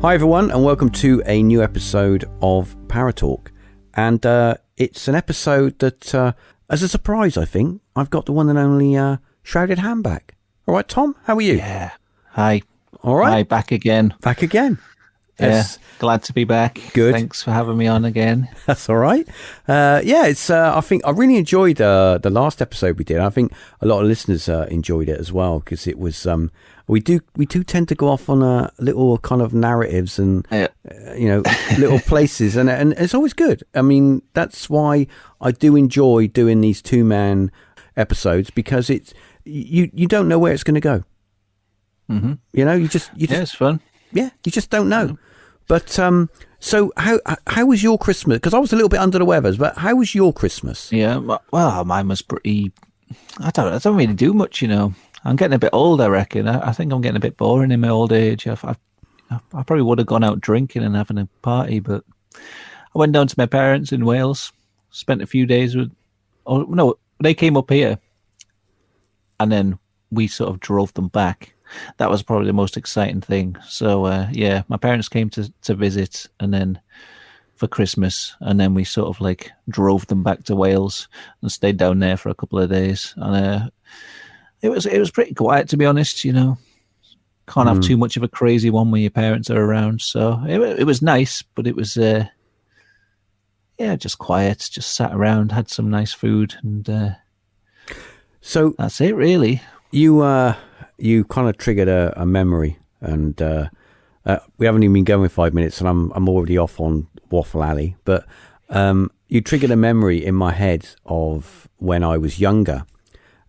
Hi everyone, and welcome to a new episode of Paratalk. And it's an episode that, as a surprise, I think, I've got the one and only Shrouded Hand back. All right, Tom, how are you? Yeah. Hi. All right. Hi, back again. Back again. Yes. Yeah, glad to be back. Good. Thanks for having me on again. That's all right. It's. I think I really enjoyed the last episode we did. I think a lot of listeners enjoyed it as well because it was. We do tend to go off on little kind of narratives and little places, and it's always good. I mean, that's why I do enjoy doing these 2-man episodes because it's you don't know where it's going to go. Mm-hmm. You just it's fun. Yeah, you just don't know. But so how was your Christmas? Because I was a little bit under the weather, but how was your Christmas? Yeah, well, mine was pretty. I don't really do much, I'm getting a bit old, I reckon. I think I'm getting a bit boring in my old age. I probably would have gone out drinking and having a party, but I went down to my parents in Wales, spent a few days with. Oh no, they came up here, and then we sort of drove them back. That was probably the most exciting thing. So my parents came to visit, and then for Christmas, and then we sort of like drove them back to Wales and stayed down there for a couple of days. And it was pretty quiet, to be honest. Can't have too much of a crazy one when your parents are around. So it was nice, but it was just quiet. Just sat around, had some nice food, and so that's it, really. You kind of triggered a memory, and we haven't even been going 5 minutes, and I'm already off on Waffle Alley. But you triggered a memory in my head of when I was younger,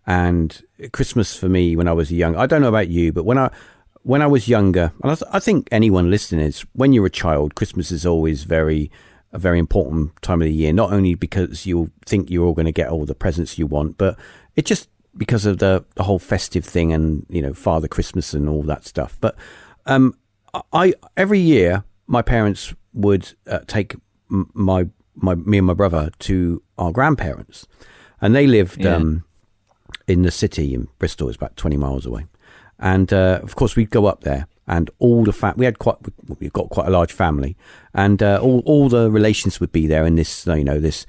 and Christmas for me when I was young. I don't know about you, but when I was younger, and I think anyone listening is, when you're a child, Christmas is always a very important time of the year. Not only because you think you're all going to get all the presents you want, but it just because of the whole festive thing and, Father Christmas and all that stuff. But I every year, my parents would take me and my brother to our grandparents. And they lived in the city in Bristol. It's about 20 miles away. And, of course, we'd go up there. And all the we've got quite a large family. And all the relations would be there in this, this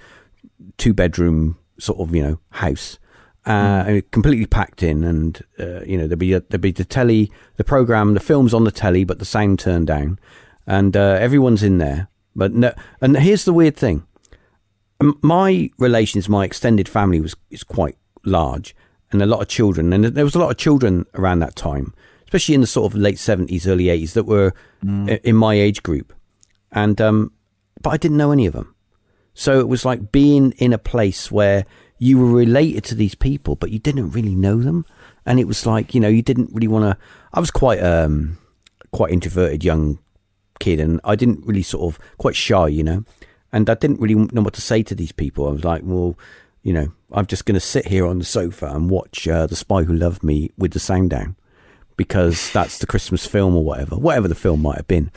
2-bedroom sort of, house. Completely packed in, and there'd be the telly, the program, the films on the telly, but the sound turned down, and everyone's in there. But no, and here's the weird thing: my relations, my extended family is quite large, and a lot of children, and there was a lot of children around that time, especially in the sort of late 70s, early 80s, that were in my age group, and but I didn't know any of them, so it was like being in a place where you were related to these people, but you didn't really know them. And it was like, you didn't really want to. I was quite introverted young kid, and I didn't really sort of, quite shy, and I didn't really know what to say to these people. I was like, well, I'm just going to sit here on the sofa and watch The Spy Who Loved Me with the sound down, because that's the Christmas film or whatever the film might have been.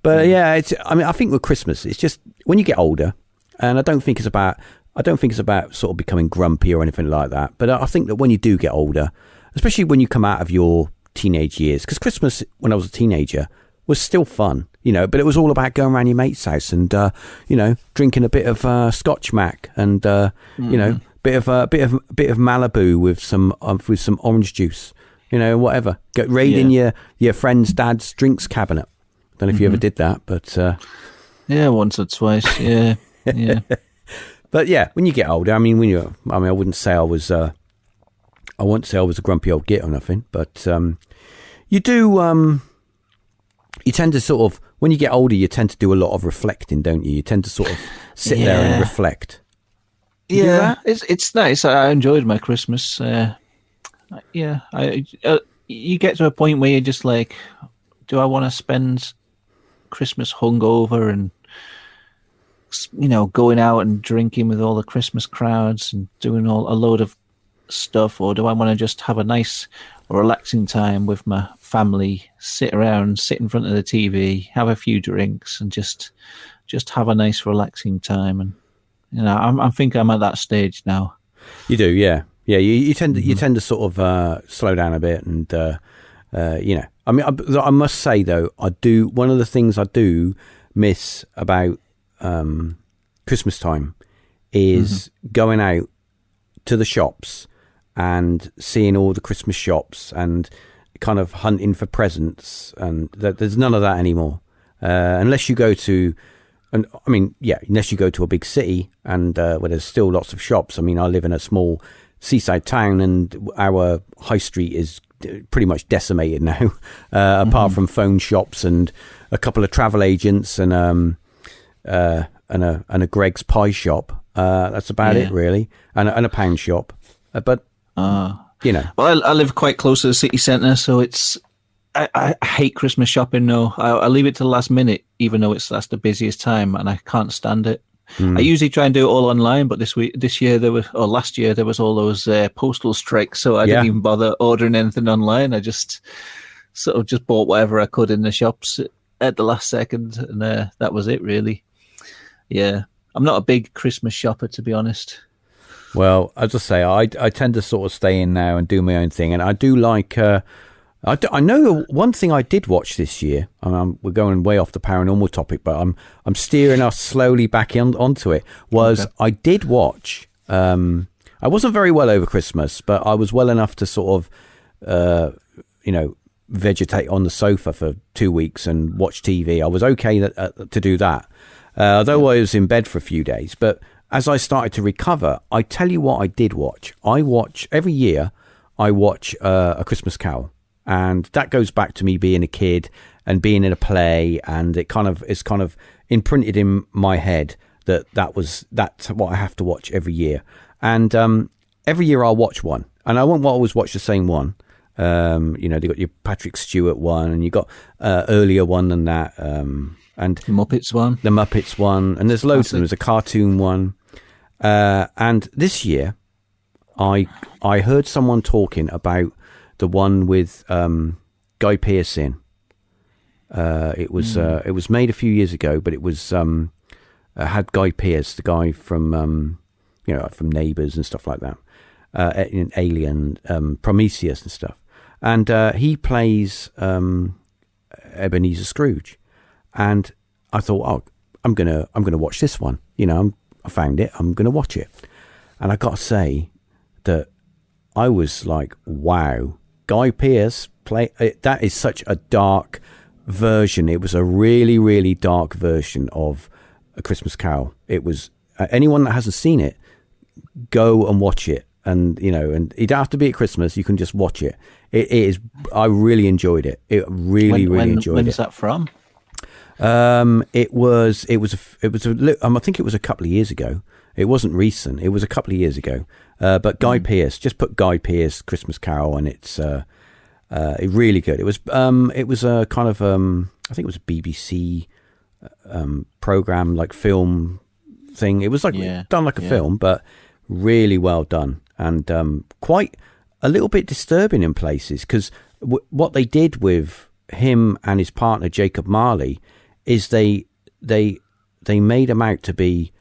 But I think with Christmas, it's just when you get older, and I don't think it's about sort of becoming grumpy or anything like that. But I think that when you do get older, especially when you come out of your teenage years, because Christmas when I was a teenager was still fun, but it was all about going around your mate's house and, drinking a bit of Scotch Mac and, bit of Malibu with some orange juice, whatever. Raiding your friend's dad's drinks cabinet. Don't know if you ever did that, but once or twice. Yeah. But yeah, when you get older, I wouldn't say I was a grumpy old git or nothing, but you do. You tend to sort of, when you get older, you tend to do a lot of reflecting, don't you? You tend to sort of sit there and reflect. It's nice. I enjoyed my Christmas. You get to a point where you're just like, do I want to spend Christmas hungover and going out and drinking with all the Christmas crowds and doing a load of stuff, or do I want to just have a nice, relaxing time with my family, sit in front of the TV, have a few drinks, and just have a nice, relaxing time? And I think I'm at that stage now. You do, yeah. You tend to sort of slow down a bit and I mean, I must say though, one of the things I do miss about Christmas time is going out to the shops and seeing all the Christmas shops and kind of hunting for presents, and there's none of that anymore. Unless you go to, unless you go to a big city and where there's still lots of shops. I mean, I live in a small seaside town, and our high street is pretty much decimated now, apart from phone shops and a couple of travel agents and a Greg's pie shop. That's about it, really, and a pound shop. But well, I live quite close to the city centre, so I hate Christmas shopping. No, I leave it to the last minute, even though that's the busiest time, and I can't stand it. I usually try and do it all online, but last year there was all those postal strikes, so I didn't even bother ordering anything online. I just bought whatever I could in the shops at the last second, and that was it, really. Yeah, I'm not a big Christmas shopper, to be honest. Well, as I say, I tend to sort of stay in now and do my own thing, and I do like. I know one thing I did watch this year. We're going way off the paranormal topic, but I'm steering us slowly back onto it. I did watch. I wasn't very well over Christmas, but I was well enough to sort of, vegetate on the sofa for 2 weeks and watch TV. I was okay to do that, although I was in bed for a few days. But as I started to recover, I tell you what I did watch. Every year. I watch A Christmas Carol. And that goes back to me being a kid and being in a play, and it's kind of imprinted in my head that's what I have to watch every year. And every year I'll watch one, and I won't always watch the same one. They got your Patrick Stewart one, and you got earlier one than that, and the Muppets one, and there's loads of them. There's a cartoon one, and this year I heard someone talking about the one with Guy Pearce in. It was made a few years ago, but it was had Guy Pearce, the guy from from Neighbours and stuff like that, in Alien, Prometheus and stuff, and he plays Ebenezer Scrooge, and I thought, I'm gonna watch this one. I found it. I'm gonna watch it, and I got to say that I was like, wow. Guy Pearce that is such a dark version. It was a really, really dark version of A Christmas Carol. It was anyone that hasn't seen it, go and watch it. And and you don't have to be at Christmas. You can just watch it. It is. I really enjoyed it. It really enjoyed it. When is that from? It was. I think it was a couple of years ago. It wasn't recent. It was a couple of years ago. But Guy Pearce, just put Guy Pearce Christmas Carol, and it's really good. It was a kind of I think it was a BBC program, like film thing. It was like done like a film, but really well done, and quite a little bit disturbing in places, because what they did with him and his partner Jacob Marley is they made him out to be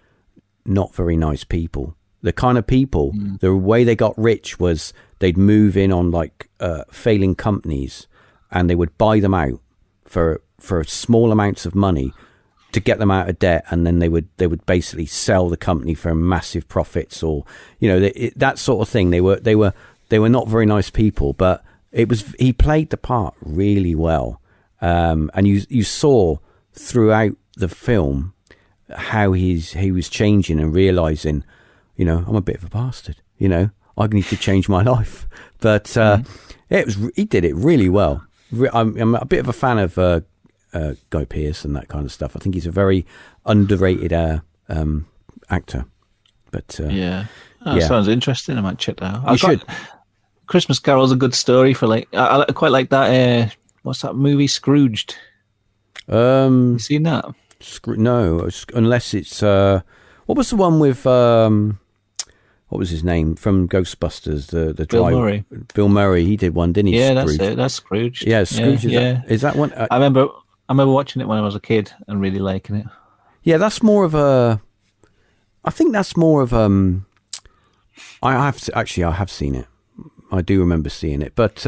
not very nice people. The kind of people, the way they got rich was they'd move in on like failing companies, and they would buy them out for small amounts of money to get them out of debt, and then they would basically sell the company for massive profits, or that sort of thing. They were not very nice people, but he played the part really well, and you saw throughout the film how he was changing and realizing, I'm a bit of a bastard. I need to change my life. But he did it really well. I'm a bit of a fan of Guy Pearce and that kind of stuff. I think he's a very underrated actor. But sounds interesting. I might check that out. You should. Christmas Carol's a good story for I quite like that. What's that movie, Scrooged? You seen that? No, unless it's what was the one with what was his name from Ghostbusters? The Bill Murray. Bill Murray. He did one, didn't he? Yeah, Scrooge. That's it. That's Scrooge. Yeah, Scrooge. Is that one? I remember watching it when I was a kid and really liking it. Yeah, that's more of a. I think that's more of I have seen it. I do remember seeing it, but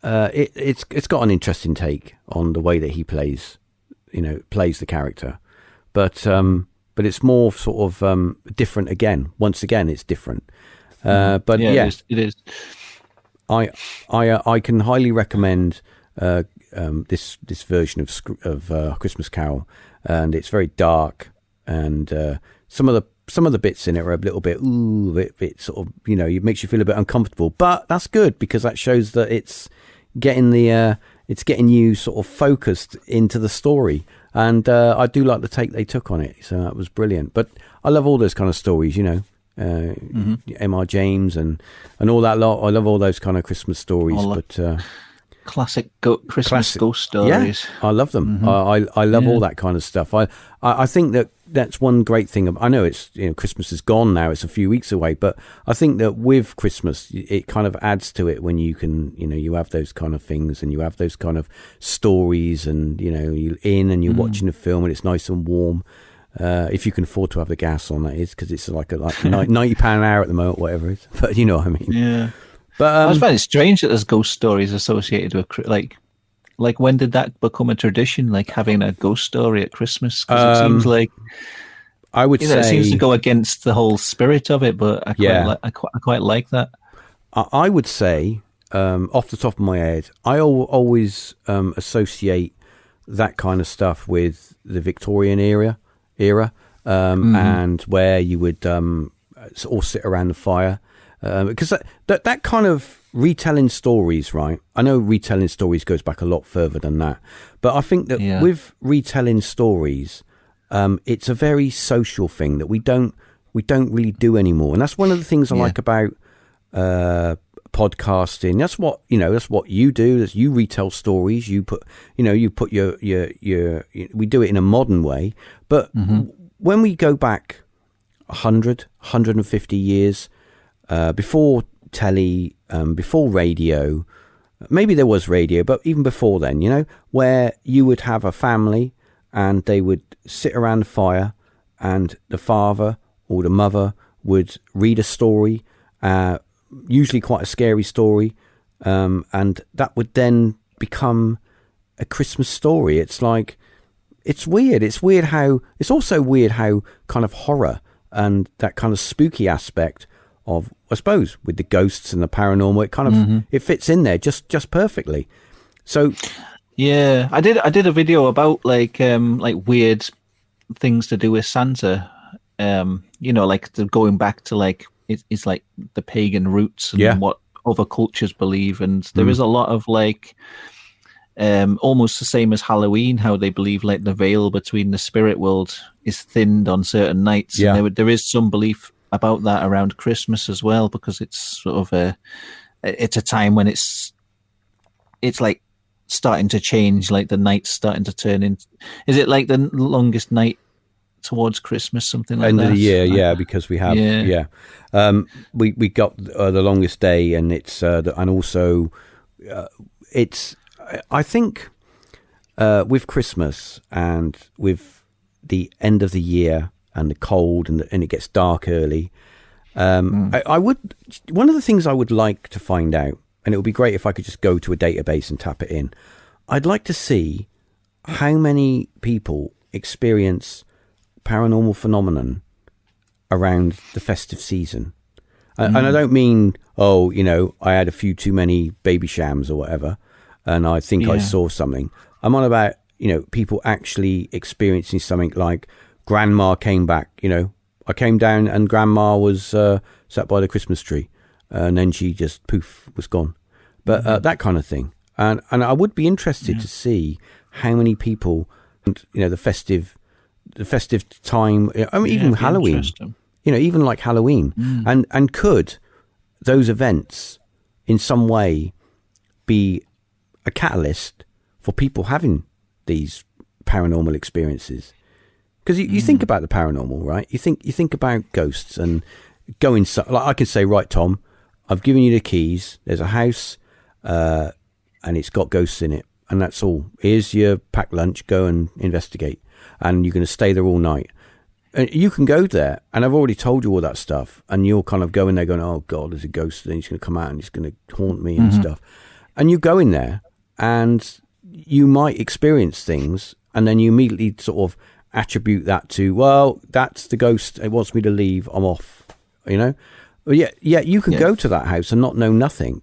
it's got an interesting take on the way that he plays the character, but it's more sort of different again. Once again, it's different. But yeah, it is. I can highly recommend this version of Christmas Carol, and it's very dark, and some of the bits in it are a little bit bit sort of, it makes you feel a bit uncomfortable, but that's good because that shows that it's getting you sort of focused into the story, and I do like the take they took on it, so that was brilliant. But I love all those kind of stories, M.R. James and all that lot. I love all those kind of Christmas stories, classic Christmas ghost stories. Yeah, I love them. I love all that kind of stuff. I think that's one great thing. I know it's Christmas is gone now; it's a few weeks away, but I think that with Christmas, it kind of adds to it when you can, you have those kind of things and you have those kind of stories, and you're in and you're watching a film and it's nice and warm. If you can afford to have the gas on, that is, because it's like £90 an hour at the moment, whatever it is. But you know what I mean. Yeah. But I find it strange that there's ghost stories associated with like when did that become a tradition? Like having a ghost story at Christmas? Because it seems like I would say it seems to go against the whole spirit of it. But I quite like that. I would say, off the top of my head, I always associate that kind of stuff with the Victorian era, and where you would all sit around the fire. Because that kind of retelling stories, right? I know retelling stories goes back a lot further than that, but I think that with retelling stories, it's a very social thing that we don't really do anymore, and that's one of the things I like about podcasting. That's what you do. Is you retell stories. You put your we do it in a modern way, but when we go back 100, 150 years. Before telly, before radio, maybe there was radio, but even before then, where you would have a family and they would sit around the fire and the father or the mother would read a story, usually quite a scary story, and that would then become a Christmas story. It's weird. It's also weird how kind of horror and that kind of spooky aspect of, I suppose, with the ghosts and the paranormal, it kind of it fits in there just perfectly. So yeah, I did a video about like weird things to do with Santa. Like going back to like it's like the pagan roots and what other cultures believe, and there is a lot of like almost the same as Halloween, how they believe like the veil between the spirit world is thinned on certain nights. Yeah, and there is some belief about that around Christmas as well, because it's sort of it's a time when it's like starting to change, like the night's starting to turn in. Is it like the longest night towards Christmas, something like end that? End of the year, because we have we got the longest day, and it's and also it's, I think, with Christmas and with the end of the year and the cold and it gets dark early. I would, one of the things I would like to find out, and it would be great if I could just go to a database and tap it in. I'd like to see how many people experience paranormal phenomenon around the festive season. And I don't mean, I had a few too many baby shams or whatever, and I think I saw something. I'm on about, people actually experiencing something like Grandma came back, I came down and Grandma was sat by the Christmas tree, and then she just poof was gone. But that kind of thing, and I would be interested to see how many people, the festive time. I mean, even Halloween, even like Halloween, and could those events in some way be a catalyst for people having these paranormal experiences? Because you think about the paranormal, right? You think about ghosts and going. Like I can say, right, Tom, I've given you the keys. There's a house, and it's got ghosts in it, and that's all. Here's your packed lunch. Go and investigate, and you're going to stay there all night. And you can go there, and I've already told you all that stuff, and you're kind of going there, going, "Oh God, there's a ghost, and he's going to come out and he's going to haunt me and stuff." And you go in there and you might experience things, and then you immediately sort of attribute that to, well, that's the ghost. It wants me to leave. I'm off, But yeah, you can go to that house and not know nothing,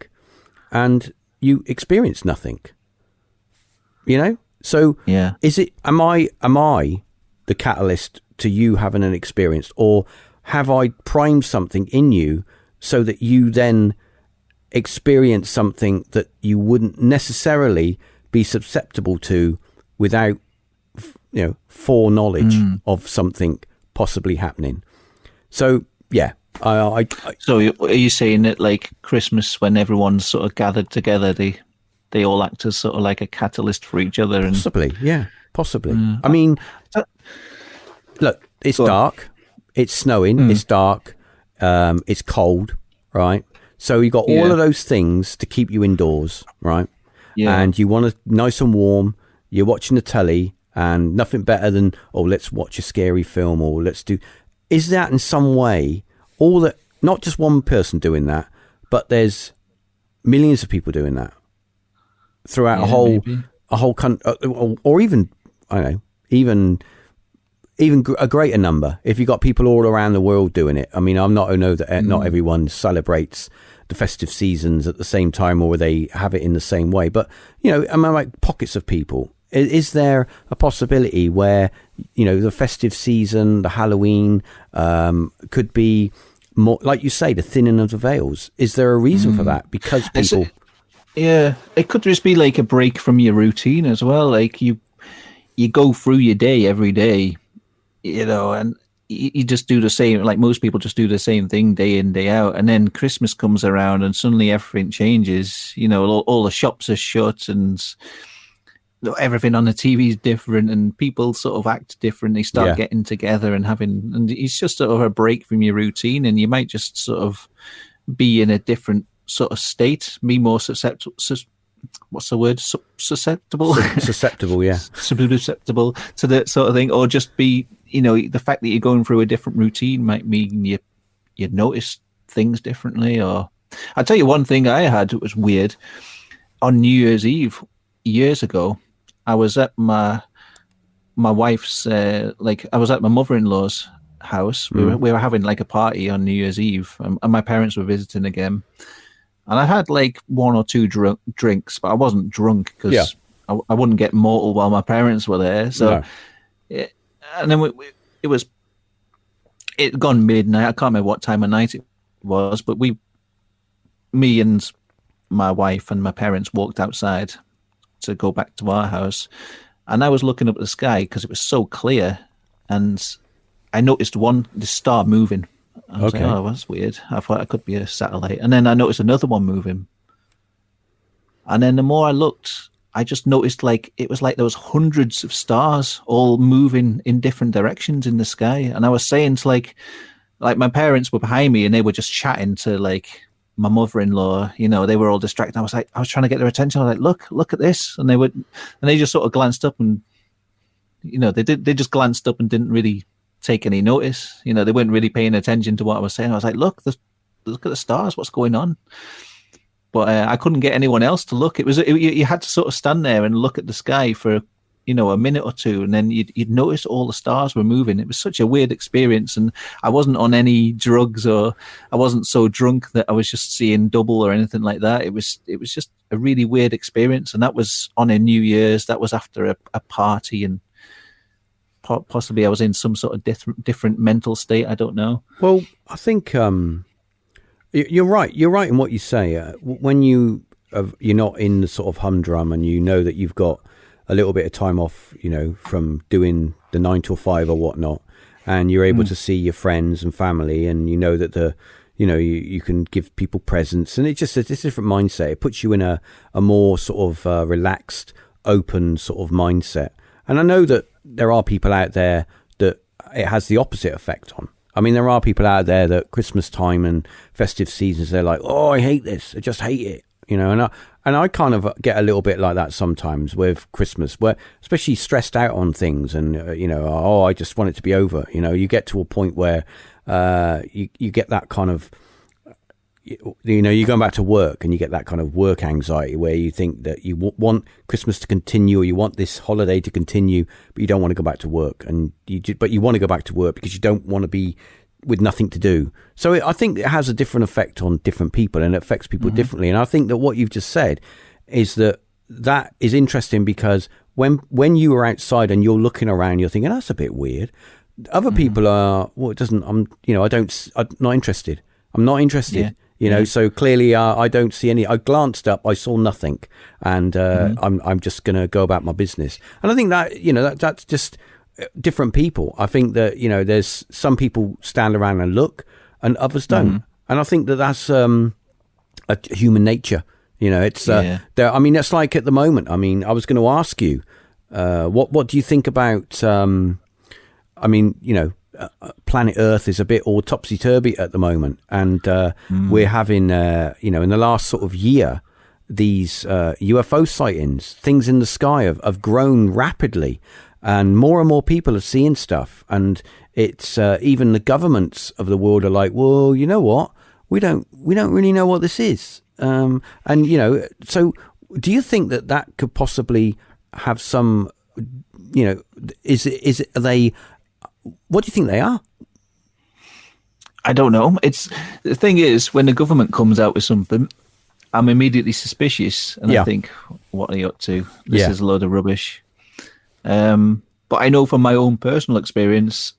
and you experience nothing, So is it, am I the catalyst to you having an experience, or have I primed something in you so that you then experience something that you wouldn't necessarily be susceptible to without, foreknowledge of something possibly happening? So, yeah. So are you saying that, like, Christmas, when everyone's sort of gathered together, they all act as sort of like a catalyst for each other? Possibly, yeah, possibly. I mean, look, it's dark, it's snowing, it's dark, it's cold, right? So you got all of those things to keep you indoors, right? Yeah. And you want it nice and warm. You're watching the telly, and nothing better than, let's watch a scary film, or let's do. Is that in some way all that? Not just one person doing that, but there's millions of people doing that throughout a whole country, or even, I don't know, even a greater number. If you've got people all around the world doing it. I mean, I know that not everyone celebrates the festive seasons at the same time, or they have it in the same way. But, I mean, like pockets of people. Is there a possibility where, the festive season, the Halloween, could be more, like you say, the thinning of the veils? Is there a reason for that? Because people... it could just be like a break from your routine as well. Like you go through your day every day, and you just do the same, like most people just do the same thing day in, day out. And then Christmas comes around and suddenly everything changes. All the shops are shut and everything on the TV is different, and people sort of act different. They start getting together and it's just sort of a break from your routine, and you might just sort of be in a different sort of state, be more susceptible. What's the word? Susceptible? Susceptible, yeah. Susceptible to that sort of thing, or just be, the fact that you're going through a different routine might mean you notice things differently. Or I'll tell you one thing I had that was weird. On New Year's Eve years ago, I was at my wife's, I was at my mother-in-law's house. We were having like a party on New Year's Eve, and my parents were visiting again. And I had like one or two drinks, but I wasn't drunk because I wouldn't get mortal while my parents were there. So, and then it gone midnight. I can't remember what time of night it was, but me and my wife and my parents walked outside to go back to our house, and I was looking up at the sky because it was so clear, and I noticed the star moving. I was like, that's weird. I thought it could be a satellite. And then I noticed another one moving. And then the more I looked, I just noticed it was like there was hundreds of stars all moving in different directions in the sky. And I was saying to like my parents were behind me and they were just chatting to my mother-in-law, they were all distracted. I was trying to get their attention. I was like, look at this. And they just sort of glanced up and, they just glanced up and didn't really take any notice. They weren't really paying attention to what I was saying. I was like, look at the stars, what's going on? But I couldn't get anyone else to look. You had to sort of stand there and look at the sky for a minute or two, and then you'd notice all the stars were moving. It was such a weird experience, and I wasn't on any drugs, or I wasn't so drunk that I was just seeing double or anything like that. It was just a really weird experience, and that was on a New Year's. That was after a party, and possibly I was in some sort of different mental state. I don't know. Well, I think you're right. You're right in what you say. When you're not in the sort of humdrum, and that you've got a little bit of time off, from doing the 9 till 5 or whatnot, and you're able to see your friends and family, and that you can give people presents, and it's just a different mindset. It puts you in a more sort of relaxed, open sort of mindset. And I know that there are people out there that it has the opposite effect on. I mean, there are people out there that Christmas time and festive seasons, they're like, oh, I hate this. I just hate it. And I kind of get a little bit like that sometimes with Christmas, where especially stressed out on things and, I just want it to be over. You get to a point where you get that kind of, you're going back to work and you get that kind of work anxiety where you think that you want Christmas to continue or you want this holiday to continue, but you don't want to go back to work, but you want to go back to work because you don't want to be with nothing to do. So I think it has a different effect on different people, and it affects people differently. And I think that what you've just said is that is interesting, because when you are outside and you're looking around, you're thinking that's a bit weird. Other people are, well, it doesn't. I'm not interested. I'm not interested. So clearly I don't see any. I glanced up, I saw nothing, and I'm just going to go about my business. And I think that that's just different people. I think that there's some people stand around and look, and others don't. And I think that that's a human nature. It's there. I mean, that's like at the moment. I mean, I was going to ask you, what do you think about? Planet Earth is a bit all topsy-turvy at the moment, and we're having in the last sort of year, these UFO sightings, things in the sky have grown rapidly, and more people are seeing stuff, and it's even the governments of the world are like, well, you know what, we don't really know what this is, so do you think that could possibly have some, are they? What do you think they are? I don't know. The thing is, when the government comes out with something, I'm immediately suspicious, and I think, what are you up to? This is a load of rubbish. But I know from my own personal experience,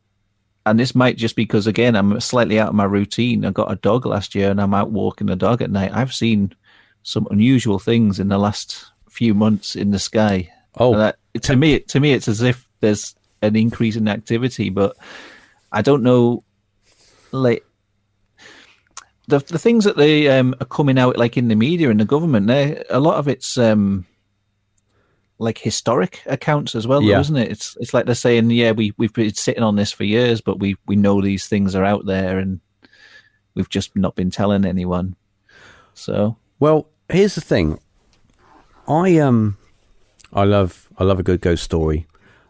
and this might just be because, again, I'm slightly out of my routine. I got a dog last year, and I'm out walking the dog at night. I've seen some unusual things in the last few months in the sky. Oh, to me, it's as if there's an increase in activity, but I don't know. Like the things that they are coming out like in the media and the government, a lot of it's like historic accounts as well, though, isn't it? It's like they're saying, we've been sitting on this for years, but we know these things are out there, and we've just not been telling anyone. So, well, here's the thing. I love a good ghost story.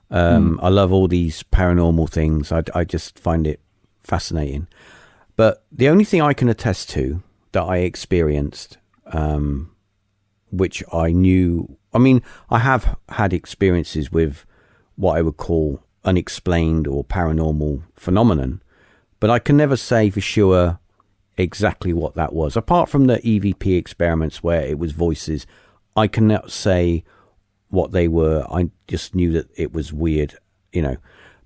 I love all these paranormal things. I just find it fascinating. But the only thing I can attest to that I experienced, which I knew, I mean, I have had experiences with what I would call unexplained or paranormal phenomenon, but I can never say for sure exactly what that was. Apart from the EVP experiments where it was voices, I cannot say what they were. I just knew that it was weird,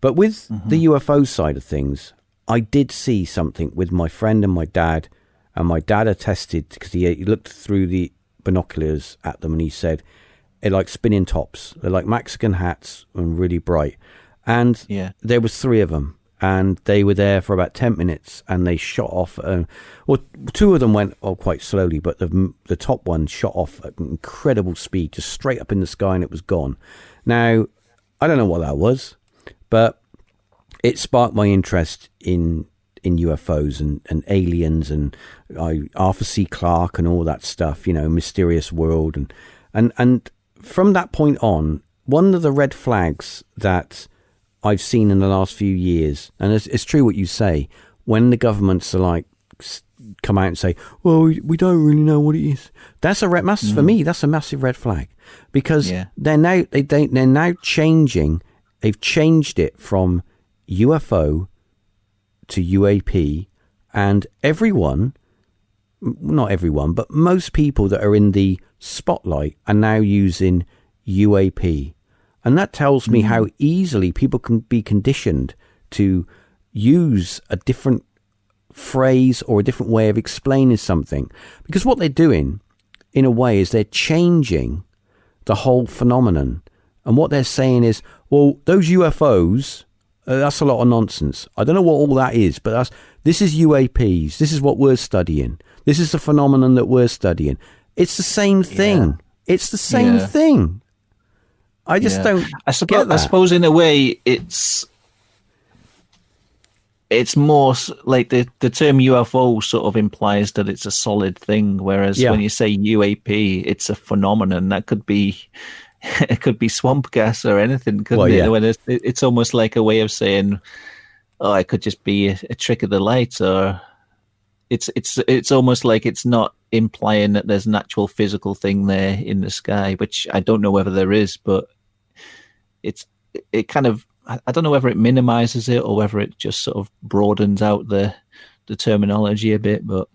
But with the UFO side of things, I did see something with my friend and my dad attested, because he looked through the binoculars at them and he said, they're like spinning tops. They're like Mexican hats and really bright. And there was 3 of them, and they were there for about 10 minutes, and they shot off. Well, 2 of them went quite slowly, but the top one shot off at incredible speed, just straight up in the sky, and it was gone. Now, I don't know what that was, but it sparked my interest in UFOs and aliens, and Arthur C. Clarke and all that stuff, Mysterious World. And from that point on, one of the red flags that I've seen in the last few years, and it's true what you say, when the governments are like come out and say, well, we don't really know what it is, that's for me, that's a massive red flag, because they're now changing. They've changed it from UFO to UAP, and not everyone, but most people that are in the spotlight are now using UAP. And that tells me how easily people can be conditioned to use a different phrase or a different way of explaining something. Because what they're doing, in a way, is they're changing the whole phenomenon. And what they're saying is, well, those UFOs, that's a lot of nonsense. I don't know what all that is, but this is UAPs. This is what we're studying. This is the phenomenon that we're studying. It's the same thing. It's the same thing. I just don't get that. I suppose in a way it's more like the term UFO sort of implies that it's a solid thing, whereas when you say UAP, it's a phenomenon. That could be it could be swamp gas or anything, couldn't it? When it's almost like a way of saying, oh, it could just be a trick of the light, or it's almost like it's not implying that there's an actual physical thing there in the sky, which I don't know whether there is, but it kind of, I don't know whether it minimizes it or whether it just sort of broadens out the terminology a bit. But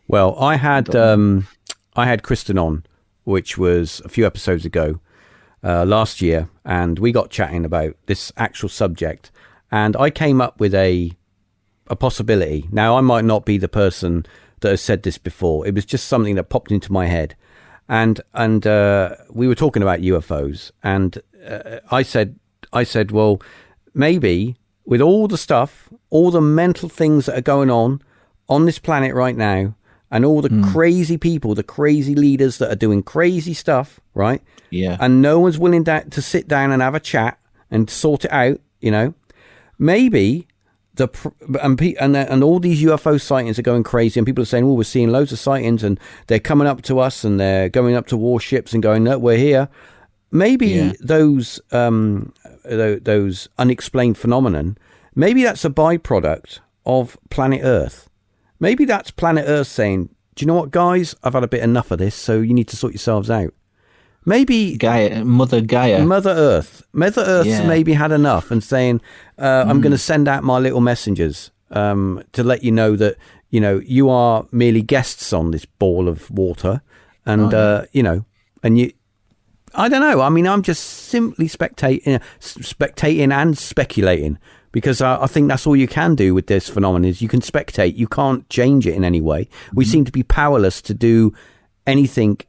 well, I had Kristen on, which was a few episodes ago last year, and we got chatting about this actual subject, and I came up with a possibility. Now, I might not be the person that has said this before. It was just something that popped into my head, and we were talking about UFOs, and I said, well, maybe with all the stuff, all the mental things that are going on this planet right now, and all the crazy people, the crazy leaders that are doing crazy stuff, right? Yeah. And no one's willing to sit down and have a chat and sort it out, you know? Maybe and all these UFO sightings are going crazy, and people are saying, "Oh, we're seeing loads of sightings, and they're coming up to us, and they're going up to warships and going, no, we're here." Maybe those unexplained phenomenon, maybe that's a byproduct of planet Earth. Maybe that's planet Earth saying, "Do you know what, guys? I've had a bit enough of this, so you need to sort yourselves out." Maybe Mother Earth maybe had enough and saying, I'm going to send out my little messengers to let you know that, you know, you are merely guests on this ball of water. And, you know, and you, I don't know. I mean, I'm just simply spectating and speculating, because I think that's all you can do with this phenomenon is you can spectate. You can't change it in any way. We seem to be powerless to do anything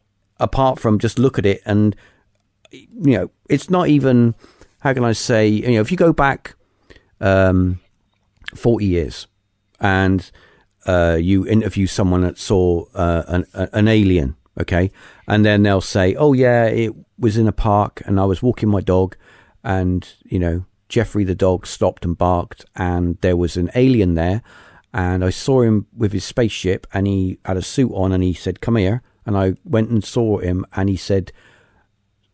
apart from just look at it. And, you know, it's not even, how can I say, you know, if you go back 40 years and you interview someone that saw an alien, okay, and then they'll say, "Oh yeah, it was in a park and I was walking my dog and, you know, Jeffrey the dog stopped and barked and there was an alien there and I saw him with his spaceship and he had a suit on and he said, 'Come here.' And I went and saw him and he said,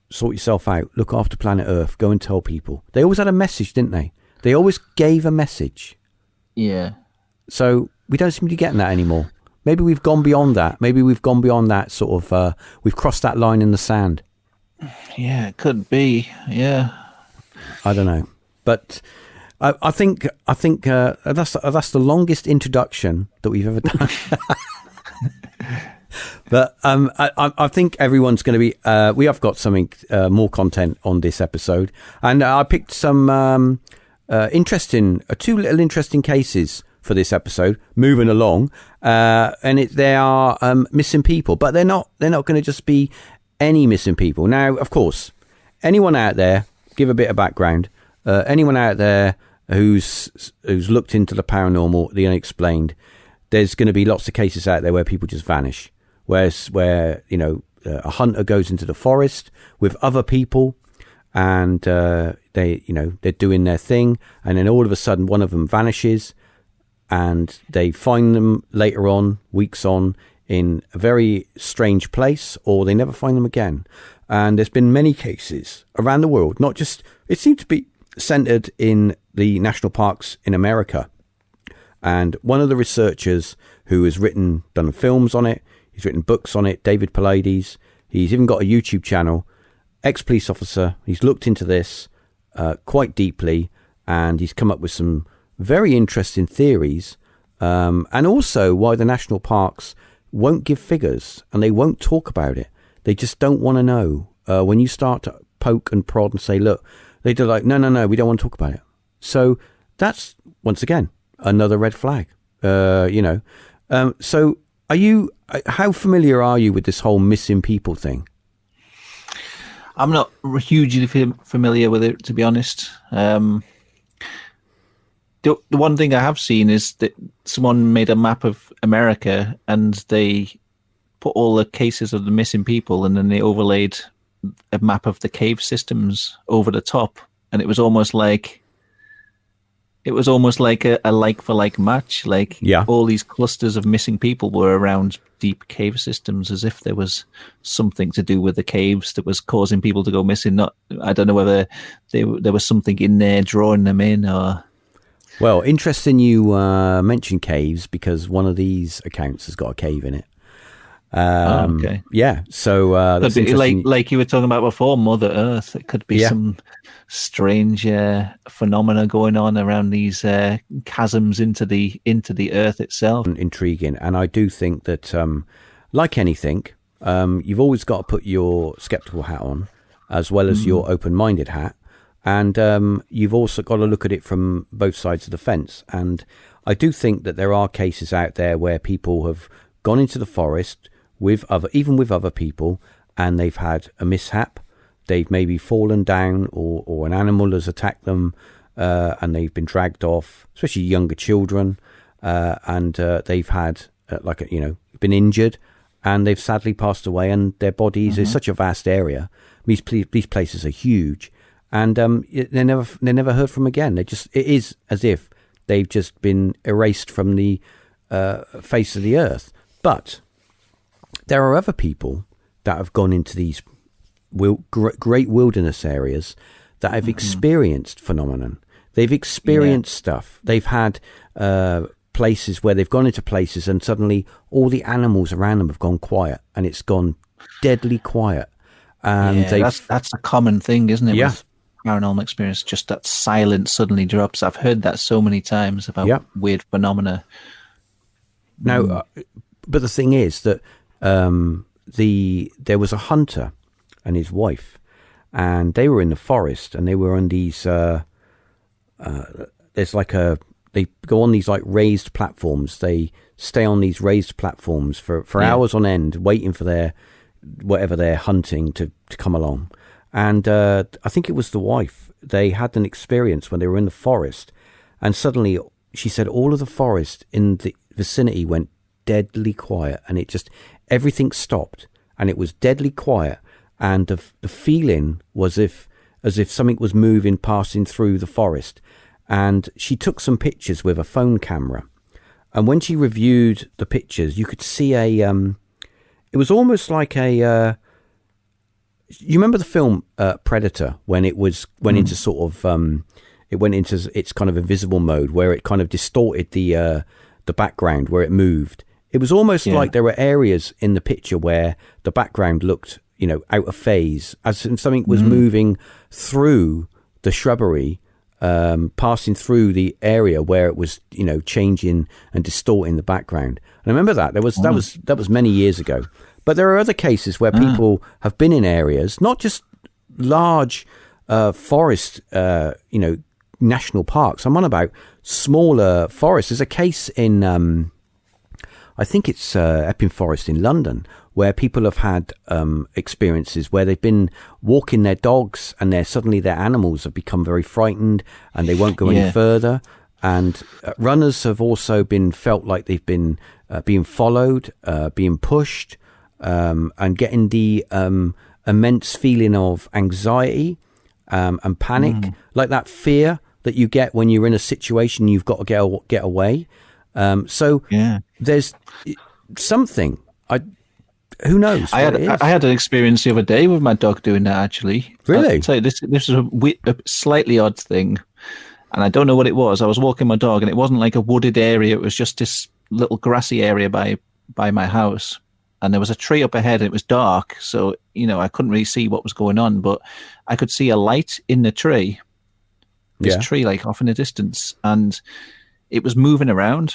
'Sort yourself out. Look after planet Earth. Go and tell people.'" They always had a message, didn't they? They always gave a message. Yeah. So we don't seem to be getting that anymore. Maybe we've gone beyond that. Maybe we've gone beyond that sort of, we've crossed that line in the sand. Yeah, it could be. Yeah. I don't know. But I think that's the longest introduction that we've ever done. But I think everyone's going to be. We have got something more content on this episode, and I picked some two little interesting cases for this episode. Moving along, and they are missing people, but they're not going to just be any missing people. Now, of course, anyone out there, give a bit of background. Anyone out there who's looked into the paranormal, the unexplained, there's going to be lots of cases out there where people just vanish. Where you know, a hunter goes into the forest with other people and they're doing their thing, and then all of a sudden one of them vanishes and they find them later on, weeks on, in a very strange place, or they never find them again. And there's been many cases around the world, not just, it seems to be centered in the national parks in America. And one of the researchers who has done films on it, he's written books on it, David Pallades. He's even got a YouTube channel, ex-police officer. He's looked into this quite deeply, and he's come up with some very interesting theories, and also why the national parks won't give figures and they won't talk about it. They just don't want to know. When you start to poke and prod and say, look, they're like, no, we don't want to talk about it. So that's, once again, another red flag, So how familiar are you with this whole missing people thing? I'm not hugely familiar with it, to be honest. The one thing I have seen is that someone made a map of America and they put all the cases of the missing people, and then they overlaid a map of the cave systems over the top, and it was almost like a like for like match. Like, all these clusters of missing people were around deep cave systems, as if there was something to do with the caves that was causing people to go missing. I don't know whether there was something in there drawing them in, or Well, interesting you mention caves, because one of these accounts has got a cave in it. Okay. Yeah, so that's Could be interesting. like you were talking about before, Mother Earth. It could be some strange phenomena going on around these chasms into the Earth itself. Intriguing, and I do think that, like anything, you've always got to put your skeptical hat on, as well as your open-minded hat, and you've also got to look at it from both sides of the fence. And I do think that there are cases out there where people have gone into the forest with other people, and they've had a mishap. They've maybe fallen down, or an animal has attacked them, and they've been dragged off, especially younger children, and they've had been injured, and they've sadly passed away, and their bodies is such a vast area. These places are huge, and they're never heard from again. It is as if they've just been erased from the face of the earth. But there are other people that have gone into these great wilderness areas that have experienced phenomenon. They've experienced stuff. They've had places where they've gone into places, and suddenly all the animals around them have gone quiet, and it's gone deadly quiet. And that's a common thing, isn't it? Yeah. With paranormal experience, just that silence suddenly drops. I've heard that so many times about weird phenomena. Now, but the thing is that there was a hunter and his wife, and they were in the forest, and they were on these. They go on these like raised platforms. They stay on these raised platforms for hours on end, waiting for whatever they're hunting to come along. And I think it was the wife. They had an experience when they were in the forest, and suddenly she said all of the forest in the vicinity went deadly quiet, and everything stopped, and it was deadly quiet, and the feeling was as if something was moving, passing through the forest. And she took some pictures with a phone camera, and when she reviewed the pictures, you could see it was almost like you remember the film Predator, when it went into sort of it went into its kind of invisible mode, where it kind of distorted the background where it moved. It was almost like there were areas in the picture where the background looked, out of phase, as if something was moving through the shrubbery, passing through the area where it was, changing and distorting the background. And I remember that that was many years ago. But there are other cases where people have been in areas, not just large forest, national parks. I'm on about smaller forests. There's a case in, I think it's Epping Forest in London, where people have had experiences where they've been walking their dogs, and suddenly their animals have become very frightened, and they won't go any further. And runners have also felt like they've been being followed, being pushed, and getting the immense feeling of anxiety and panic, like that fear that you get when you're in a situation you've got to get away. There's something. Who knows? I had an experience the other day with my dog doing that, actually. Really? I'll tell you, this is a slightly odd thing, and I don't know what it was. I was walking my dog, and it wasn't like a wooded area. It was just this little grassy area by my house, and there was a tree up ahead, and it was dark, so I couldn't really see what was going on, but I could see a light in the tree. This tree, like off in the distance, and it was moving around,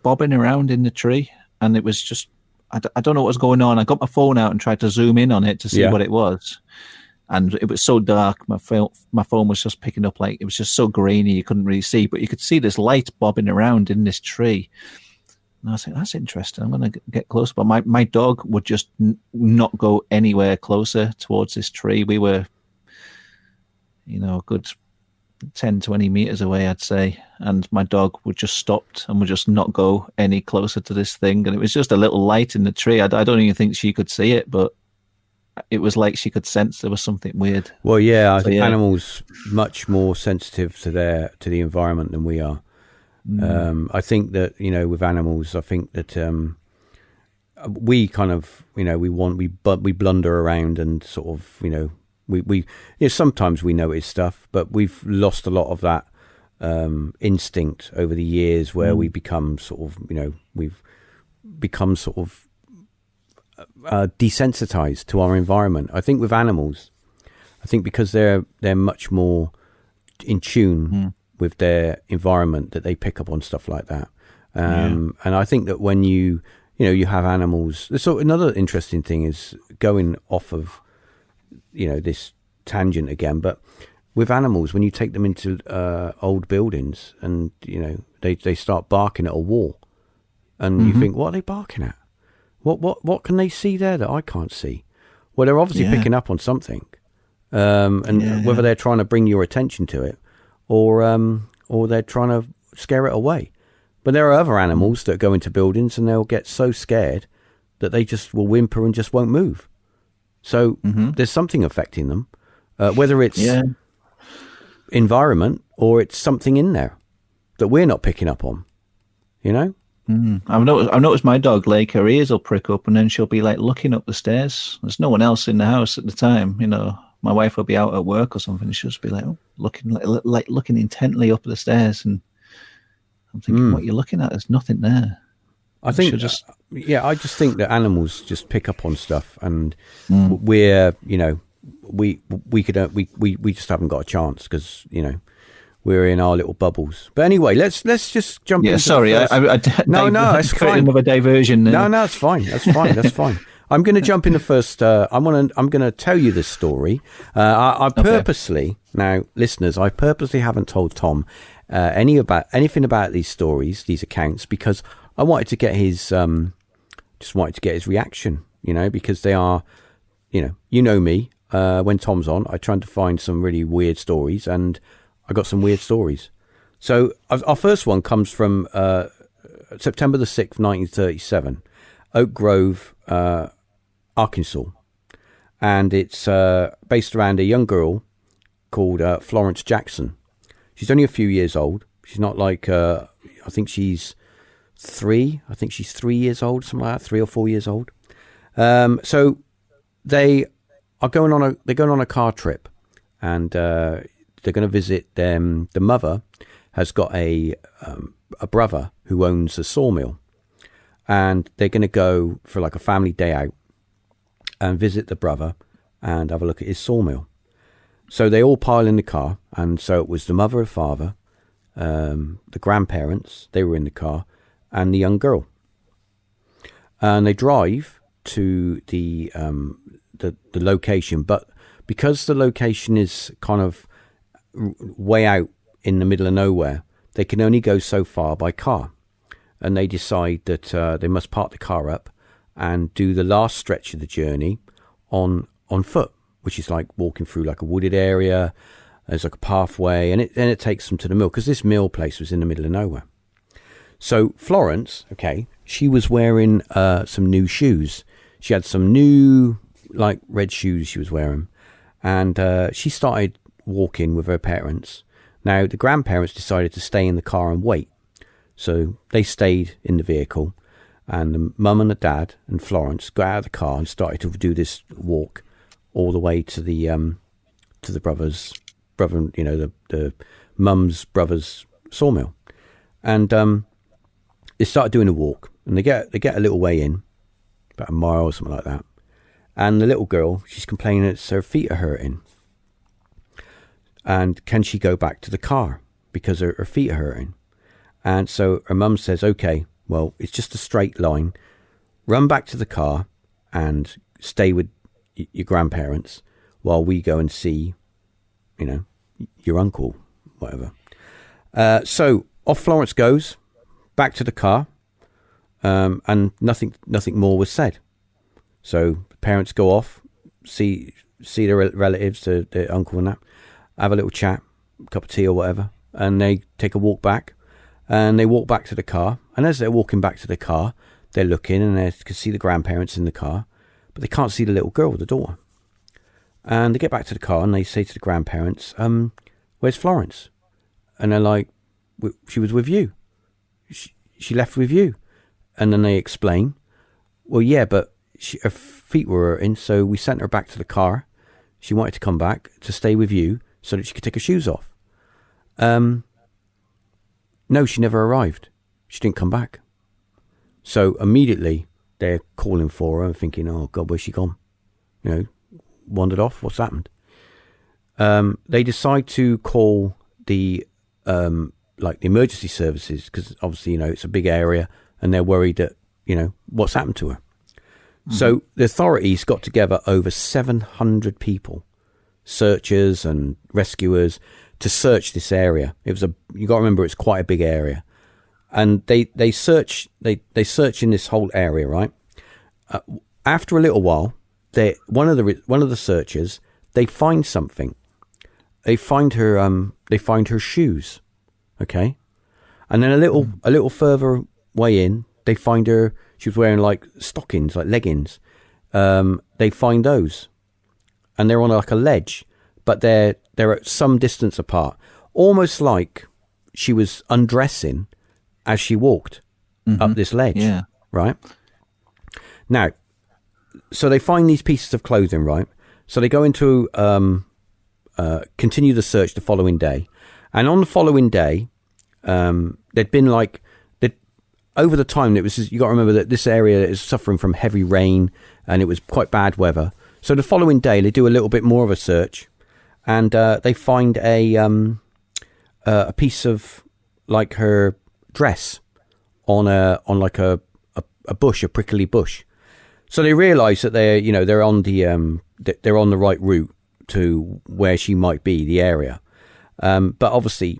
bobbing around in the tree, and it was just. I don't know what was going on. I got my phone out and tried to zoom in on it to see what it was. And it was so dark, my phone was just picking up, like, it was just so grainy, you couldn't really see. But you could see this light bobbing around in this tree. And I was like, that's interesting. I'm going to get closer. But my dog would just not go anywhere closer towards this tree. We were, a good 10, 20 meters away, I'd say, and my dog would just stopped and would just not go any closer to this thing. And it was just a little light in the tree. I don't even think she could see it, but it was like she could sense there was something weird. Well, yeah, I think animals much more sensitive to the environment than we are. I think that with animals, I think that we kind of we blunder around and sort of we sometimes we notice stuff, but we've lost a lot of that instinct over the years where we become sort of, we've become sort of desensitized to our environment. I think with animals, I think because they're much more in tune with their environment, that they pick up on stuff like that. And I think that when you have animals, so another interesting thing is going off of, this tangent again, but with animals, when you take them into old buildings and, they start barking at a wall and you think, what are they barking at? What can they see there that I can't see? Well, they're obviously picking up on something. Whether they're trying to bring your attention to it or they're trying to scare it away. But there are other animals that go into buildings and they'll get so scared that they just will whimper and just won't move. So there's something affecting them, whether it's environment or it's something in there that we're not picking up on, I've noticed my dog, Lake, her ears will prick up and then she'll be like looking up the stairs. There's no one else in the house at the time, My wife will be out at work or something and she'll just be like looking intently up the stairs, and I'm thinking, what you're looking at? There's nothing there. I think I just think that animals just pick up on stuff, and we're we just haven't got a chance because we're in our little bubbles. But anyway, let's just jump. Yeah, sorry, no, it's fine. Another diversion. No, it's fine. That's fine. I'm going to jump in the first. I'm going to tell you this story. I purposely, now listeners, I purposely haven't told Tom anything about these stories, these accounts, because I wanted to get his his reaction. Because they are, me. When Tom's on, I tried to find some really weird stories, and I got some weird stories. So our first one comes from September the 6th, 1937, Oak Grove, Arkansas, and it's based around a young girl called Florence Jackson. She's only a few years old. She's not like I think she's 3. I think she's 3 years old, something like that, 3 or 4 years old. So they are going on a car trip, and they're going to visit them. The mother has got a brother who owns a sawmill, and they're going to go for like a family day out and visit the brother and have a look at his sawmill. So they all pile in the car, and so it was the mother and father, the grandparents, they were in the car, and the young girl. And they drive to the location, but because the location is kind of way out in the middle of nowhere, they can only go so far by car. And they decide that they must park the car up and do the last stretch of the journey on foot, which is like walking through like a wooded area. There's like a pathway, and it takes them to the mill, because this mill place was in the middle of nowhere. So Florence, she was wearing some new shoes. She had some new like red shoes she was wearing, and she started walking with her parents. Now the grandparents decided to stay in the car and wait, so they stayed in the vehicle, and the mum and the dad and Florence got out of the car and started to do this walk all the way to the brother, the mum's brother's sawmill, and they started doing a walk, and they get a little way in, about a mile or something like that, and the little girl, she's complaining that her feet are hurting, and can she go back to the car because her feet are hurting. And so her mum says, okay, well, it's just a straight line, run back to the car and stay with your grandparents while we go and see your uncle, whatever. So off Florence goes back to the car, and nothing more was said. So the parents go off, see their relatives, their uncle and that, have a little chat, cup of tea or whatever, and they take a walk back, and they walk back to the car. And as they're walking back to the car, they're looking, and they can see the grandparents in the car, but they can't see the little girl, the daughter. And they get back to the car, and they say to the grandparents, where's Florence? And they're like, she was with you. She left with you. And then they explain, well, yeah, but her feet were hurting, so we sent her back to the car. She wanted to come back to stay with you so that she could take her shoes off. no, she never arrived. She didn't come back. So immediately they're calling for her and thinking, oh God, where's she gone? You know, wandered off. What's happened? They decide to call the like the emergency services, because obviously, you know, it's a big area and they're worried that, you know, what's happened to her. Mm-hmm. So the authorities got together over 700 people, searchers and rescuers, to search this area. It was you got to remember, it's quite a big area. And they search in this whole area, right? After a little while, one of the searchers, they find something. They find her shoes, okay, and then a little further way in, they find her. She was wearing like stockings, like leggings. They find those, and they're on like a ledge, but they're at some distance apart, almost like she was undressing as she walked up this ledge. Yeah. Right. Now, so they find these pieces of clothing, right? So they go into continue the search the following day, and on the following day, there'd been like over the time, it was, you got to remember that this area is suffering from heavy rain and it was quite bad weather. So the following day, they do a little bit more of a search, and they find a piece of like her dress on like a bush, a prickly bush. So they realise that they're on the right route to where she might be, the area. But obviously,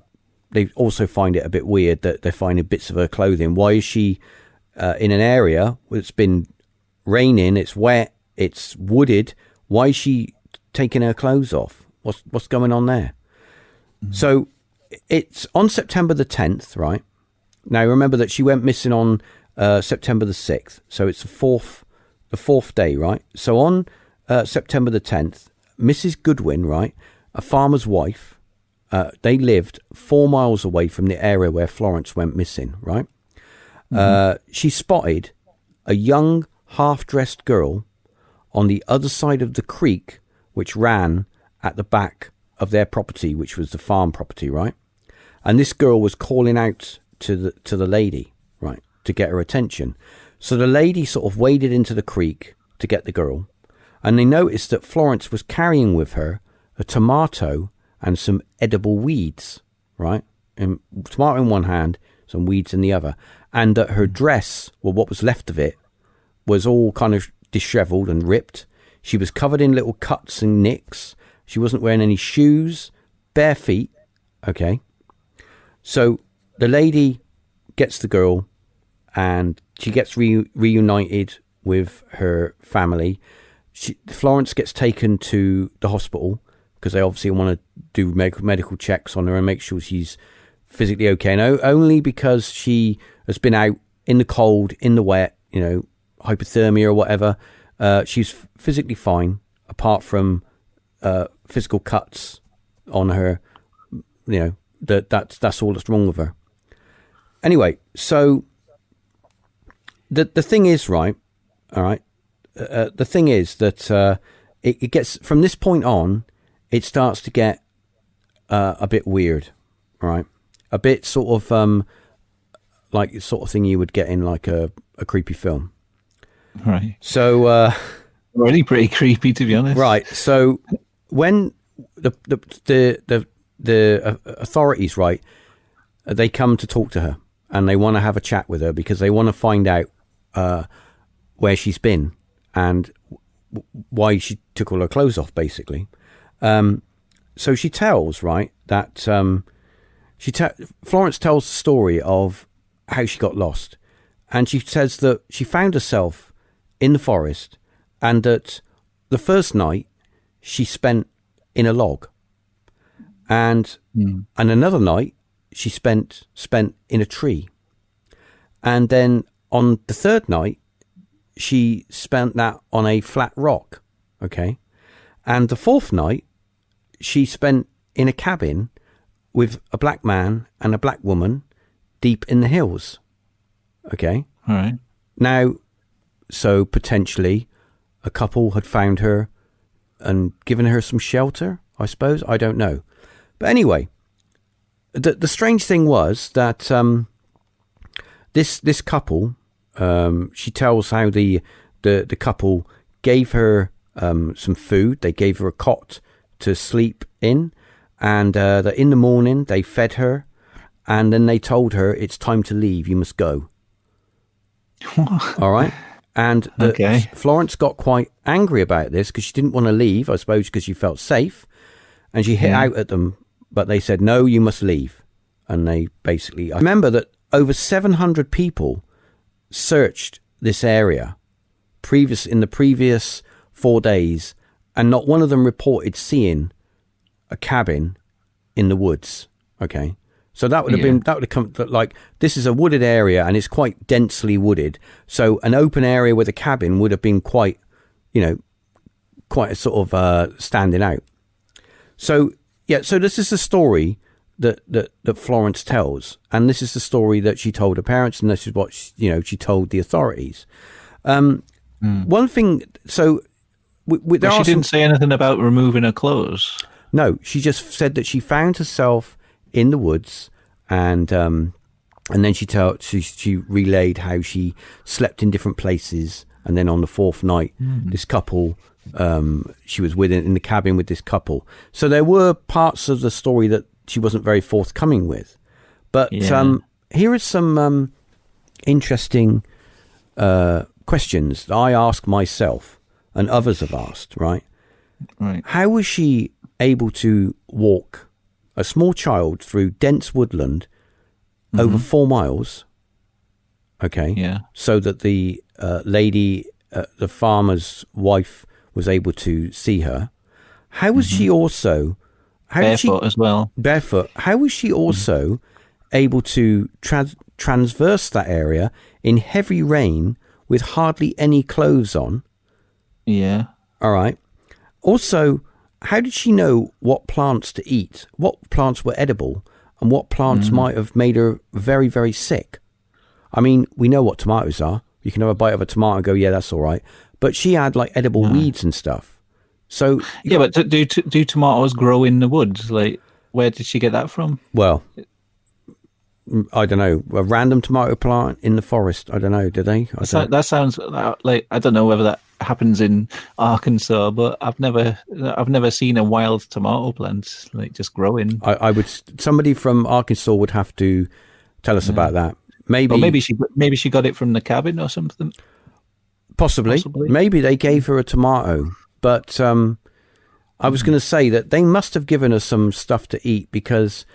they also find it a bit weird that they're finding bits of her clothing. Why is she in an area where it's been raining, it's wet, it's wooded? Why is she taking her clothes off? What's going on there? Mm-hmm. So it's on September the 10th, right? Now remember that she went missing on September the 6th, so it's the fourth day, right? So on September the 10th, Mrs. Goodwin, right, a farmer's wife, they lived 4 miles away from the area where Florence went missing, right? Mm-hmm. She spotted a young, half-dressed girl on the other side of the creek, which ran at the back of their property, which was the farm property, right? And this girl was calling out to the lady, right, to get her attention. So the lady sort of waded into the creek to get the girl, and they noticed that Florence was carrying with her a tomato and some edible weeds, right? And tomato in one hand, some weeds in the other. And that her dress, or what was left of it, was all kind of disheveled and ripped. She was covered in little cuts and nicks. She wasn't wearing any shoes, bare feet, okay? So the lady gets the girl and she gets reunited with her family. Florence gets taken to the hospital because they obviously want to do medical checks on her and make sure she's physically okay. No, only because she has been out in the cold, in the wet, hypothermia or whatever. She's physically fine, apart from physical cuts on her. That's all that's wrong with her. Anyway, so the thing is, right, all right, the thing is that it gets, from this point on, it starts to get a bit weird, right? A bit sort of like the sort of thing you would get in like a creepy film. Right. So really pretty creepy, to be honest. Right. So when the authorities, right, they come to talk to her and they want to have a chat with her because they want to find out where she's been and why she took all her clothes off, basically. So she tells, right, that Florence tells the story of how she got lost, and she says that she found herself in the forest, and that the first night she spent in a log, and another night she spent in a tree, and then on the third night she spent that on a flat rock, okay, and the fourth night she spent in a cabin with a black man and a black woman deep in the hills. Okay. All right. Now, so potentially a couple had found her and given her some shelter, I suppose. I don't know. But anyway, the strange thing was that this couple, she tells how the couple gave her some food. They gave her a cot to sleep in, and that in the morning they fed her, and then they told her, it's time to leave, you must go. All right. And Florence got quite angry about this because she didn't want to leave, I suppose, because she felt safe, and she hit out at them, but they said, no, you must leave. And they basically, I remember that over 700 people searched this area in the previous 4 days, and not one of them reported seeing a cabin in the woods. Okay. So that would have come, like, this is a wooded area and it's quite densely wooded. So an open area with a cabin would have been quite a sort of standing out. So, so this is the story that Florence tells. And this is the story that she told her parents, and this is what, she told the authorities. One thing, so... she didn't say anything about removing her clothes. No, she just said that she found herself in the woods, and then she relayed how she slept in different places, and then on the fourth night, this couple, she was in the cabin with this couple. So there were parts of the story that she wasn't very forthcoming with, but here is some interesting questions that I ask myself and others have asked. Right? How was she able to walk a small child through dense woodland over 4 miles? Okay. Yeah. So that the lady, the farmer's wife, was able to see her. How was she also... barefoot as well. Barefoot. How was she also able to transverse that area in heavy rain with hardly any clothes on? Yeah. All right. Also, how did she know what plants to eat, what plants were edible, and what plants might have made her very, very sick? I mean, we know what tomatoes are. You can have a bite of a tomato and go, yeah, that's all right. But she had like edible weeds and stuff. So but do tomatoes grow in the woods? Like, where did she get that from? Well, I don't know. A random tomato plant in the forest. I don't know. Do they? That sounds like, I don't know whether that happens in Arkansas, but I've never seen a wild tomato plant like just growing. I would. Somebody from Arkansas would have to tell us about that. Maybe she got it from the cabin or something. Possibly. Maybe they gave her a tomato, but I was going to say that they must have given her some stuff to eat, because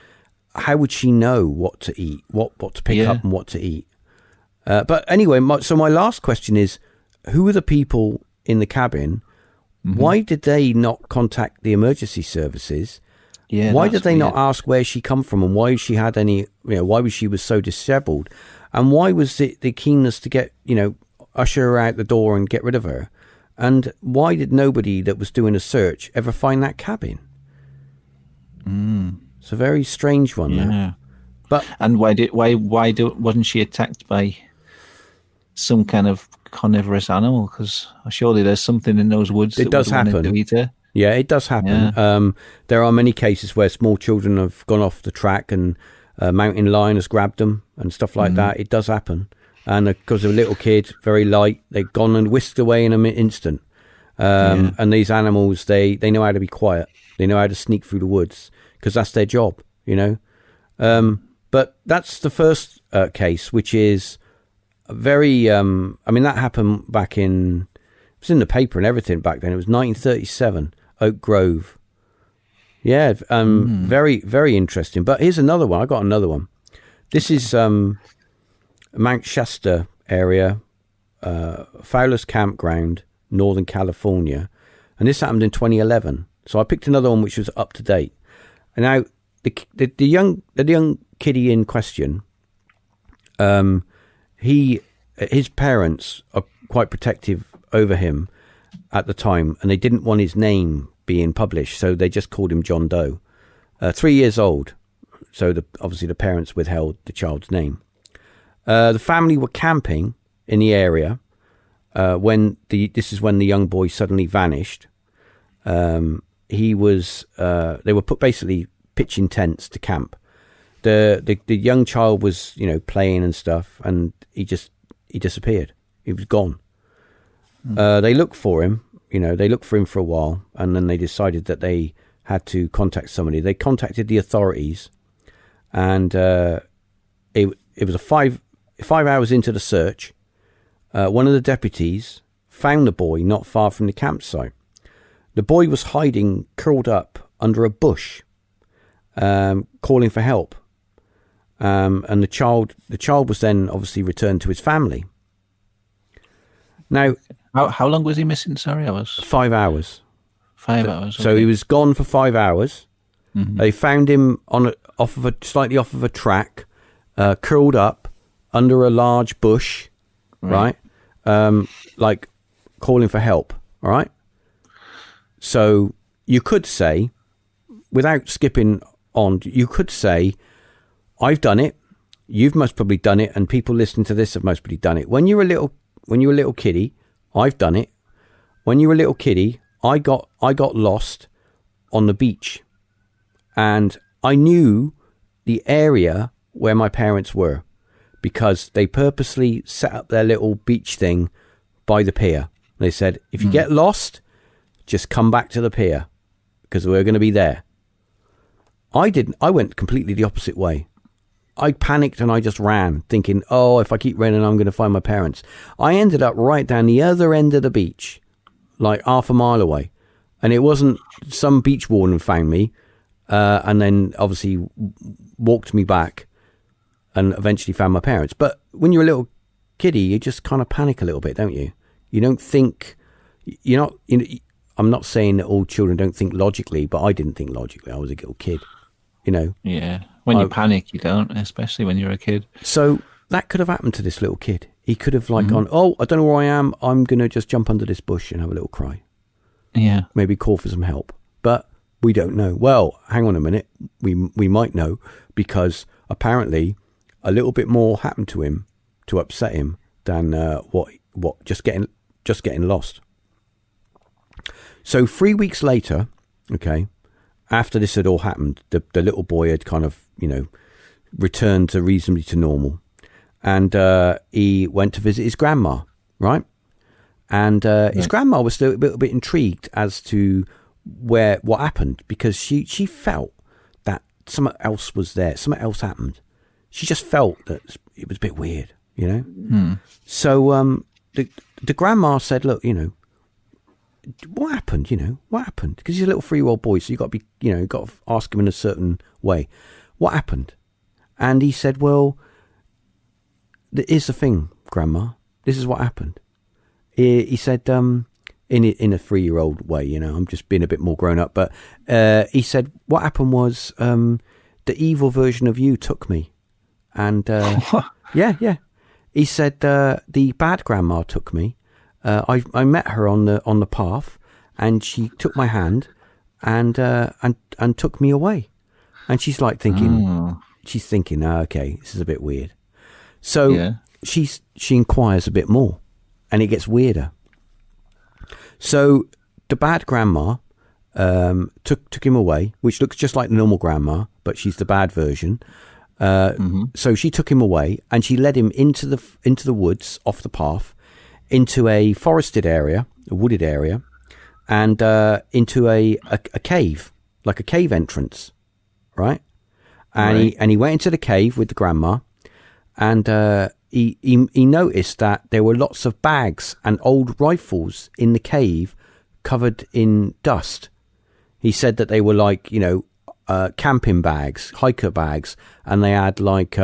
how would she know what to eat, what to pick up and what to eat? But anyway, my last question is, who are the people in the cabin? Why did they not contact the emergency services? Yeah. Why did they not ask where she come from, and why she had any, why was she so disheveled, and why was it the keenness to get, usher her out the door and get rid of her? And why did nobody that was doing a search ever find that cabin? It's a very strange one. Yeah. And why wasn't she attacked by some kind of carnivorous animal? Because surely there's something in those woods that does happen to eat her. Yeah, it does happen. Yeah. There are many cases where small children have gone off the track and a mountain lion has grabbed them and stuff like that. It does happen. And because of a little kid, very light, they've gone and whisked away in an instant. And these animals, they know how to be quiet. They know how to sneak through the woods, because that's their job, But that's the first case, which is very, that happened back it was in the paper and everything back then. It was 1937, Oak Grove. Yeah, very, very interesting. But here's another one. I got another one. This is Mount Shasta area, Fowler's Campground, Northern California. And this happened in 2011. So I picked another one which was up to date. And now the young kiddie in question, his parents are quite protective over him at the time, and they didn't want his name being published, so they just called him John Doe. 3 years old, so obviously the parents withheld the child's name. The family were camping in the area this is when the young boy suddenly vanished. They were basically pitching tents to camp. the young child was, playing and stuff, and he disappeared. He was gone. They looked for him. They looked for him for a while, and then they decided that they had to contact somebody. They contacted the authorities, and it was 5 hours into the search. One of the deputies found the boy not far from the campsite. The boy was hiding, curled up under a bush, calling for help. And the child was then obviously returned to his family. Now, how long was he missing? Sorry, 5 hours. 5 hours. Okay. So he was gone for 5 hours. Mm-hmm. They found him slightly off of a track, curled up under a large bush, right? Like calling for help. All right. So you could say, without skipping on, you could say, I've done it. You've most probably done it, and people listening to this have most probably done it. When you were a little kiddie, I've done it. When you were a little kiddie, I got lost on the beach, and I knew the area where my parents were because they purposely set up their little beach thing by the pier. They said, if you get lost, just come back to the pier because we're going to be there. I went completely the opposite way. I panicked and I just ran, thinking, if I keep running, I'm going to find my parents. I ended up right down the other end of the beach, like half a mile away. And it wasn't some beach warden found me and then obviously walked me back and eventually found my parents. But when you're a little kiddie, you just kind of panic a little bit, don't you? You don't think, I'm not saying that all children don't think logically, but I didn't think logically. I was a little kid, Yeah. When you panic, you don't, especially when you're a kid. So that could have happened to this little kid. He could have gone, I don't know where I am. I'm going to just jump under this bush and have a little cry. Yeah. Maybe call for some help. But we don't know. Well, hang on a minute. We might know because apparently a little bit more happened to him to upset him than what just getting lost. So 3 weeks later, okay, after this had all happened, the little boy had kind of, returned to reasonably to normal. And he went to visit his grandma, right? And his grandma was still a little bit intrigued as to what happened because she felt that something else was there. Something else happened. She just felt that it was a bit weird, So the grandma said, look, what happened? What happened? Because he's a little 3-year-old boy, so you got to be, got to ask him in a certain way. What happened? And he said, well, here's the thing, Grandma. This is what happened. He said, in a 3-year-old way, I'm just being a bit more grown up, but he said, what happened was the evil version of you took me. And yeah. He said, the bad grandma took me. I met her on the path, and she took my hand, and took me away. And she's like thinking, okay, this is a bit weird. So she inquires a bit more, and it gets weirder. So the bad grandma took him away, which looks just like the normal grandma, but she's the bad version. So she took him away, and she led him into the woods off the path, into a forested area, a wooded area, and into a cave, like a cave entrance, right? And he went into the cave with the grandma, and he noticed that there were lots of bags and old rifles in the cave covered in dust. He said that they were like, camping bags, hiker bags, and they had like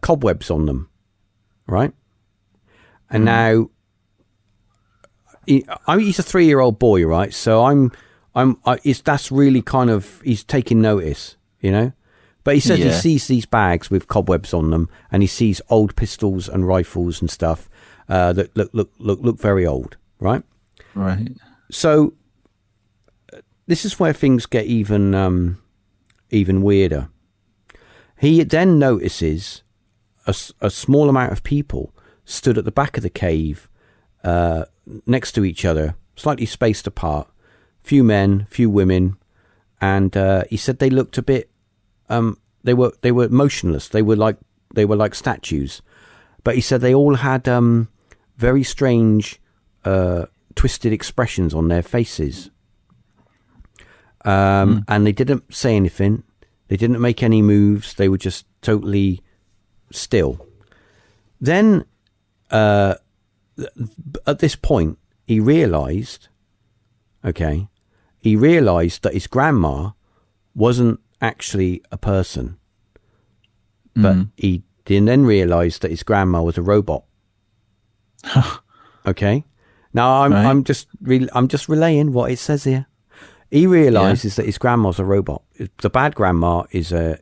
cobwebs on them, right? And now he's a 3-year-old boy, right? So that's really kind of, he's taking notice, But he says he sees these bags with cobwebs on them, and he sees old pistols and rifles and stuff that look very old, right? Right. So this is where things get even weirder. He then notices a small amount of people stood at the back of the cave, next to each other, slightly spaced apart. Few men, few women, and he said they looked a bit they were motionless. They were like statues. But he said they all had very strange, twisted expressions on their faces. And they didn't say anything. They didn't make any moves. They were just totally still. Then, at this point, he realized that his grandma wasn't actually a person. But he then realized that his grandma was a robot. Okay. Now I'm just relaying what it says here. He realizes that his grandma's a robot. The bad grandma is a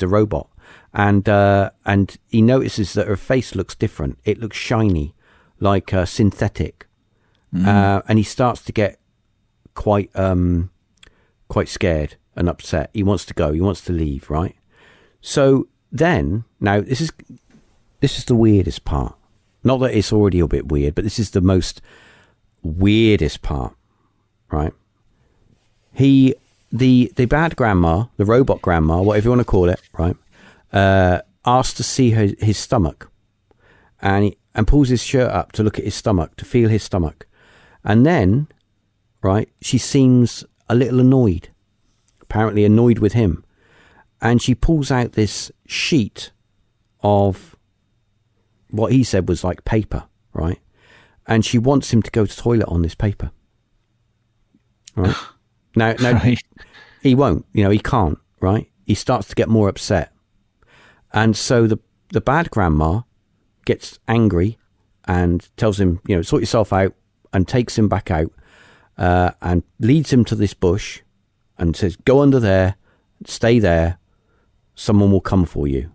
robot, and he notices that her face looks different. It looks shiny, like synthetic, and he starts to get quite scared and upset. He wants to go. He wants to leave. Right. So then, now this is the weirdest part. Not that it's already a bit weird, but this is the most weirdest part, right? The bad grandma, the robot grandma, whatever you want to call it, right? Asked to see his stomach, and pulls his shirt up to look at his stomach, to feel his stomach, and then, right, she seems a little annoyed, apparently annoyed with him. And she pulls out this sheet of what he said was like paper, right? And she wants him to go to the toilet on this paper. Right? Now Right. he won't, he can't, right? He starts to get more upset. And so the bad grandma gets angry and tells him, sort yourself out, and takes him back out and leads him to this bush and says, go under there, stay there. Someone will come for you.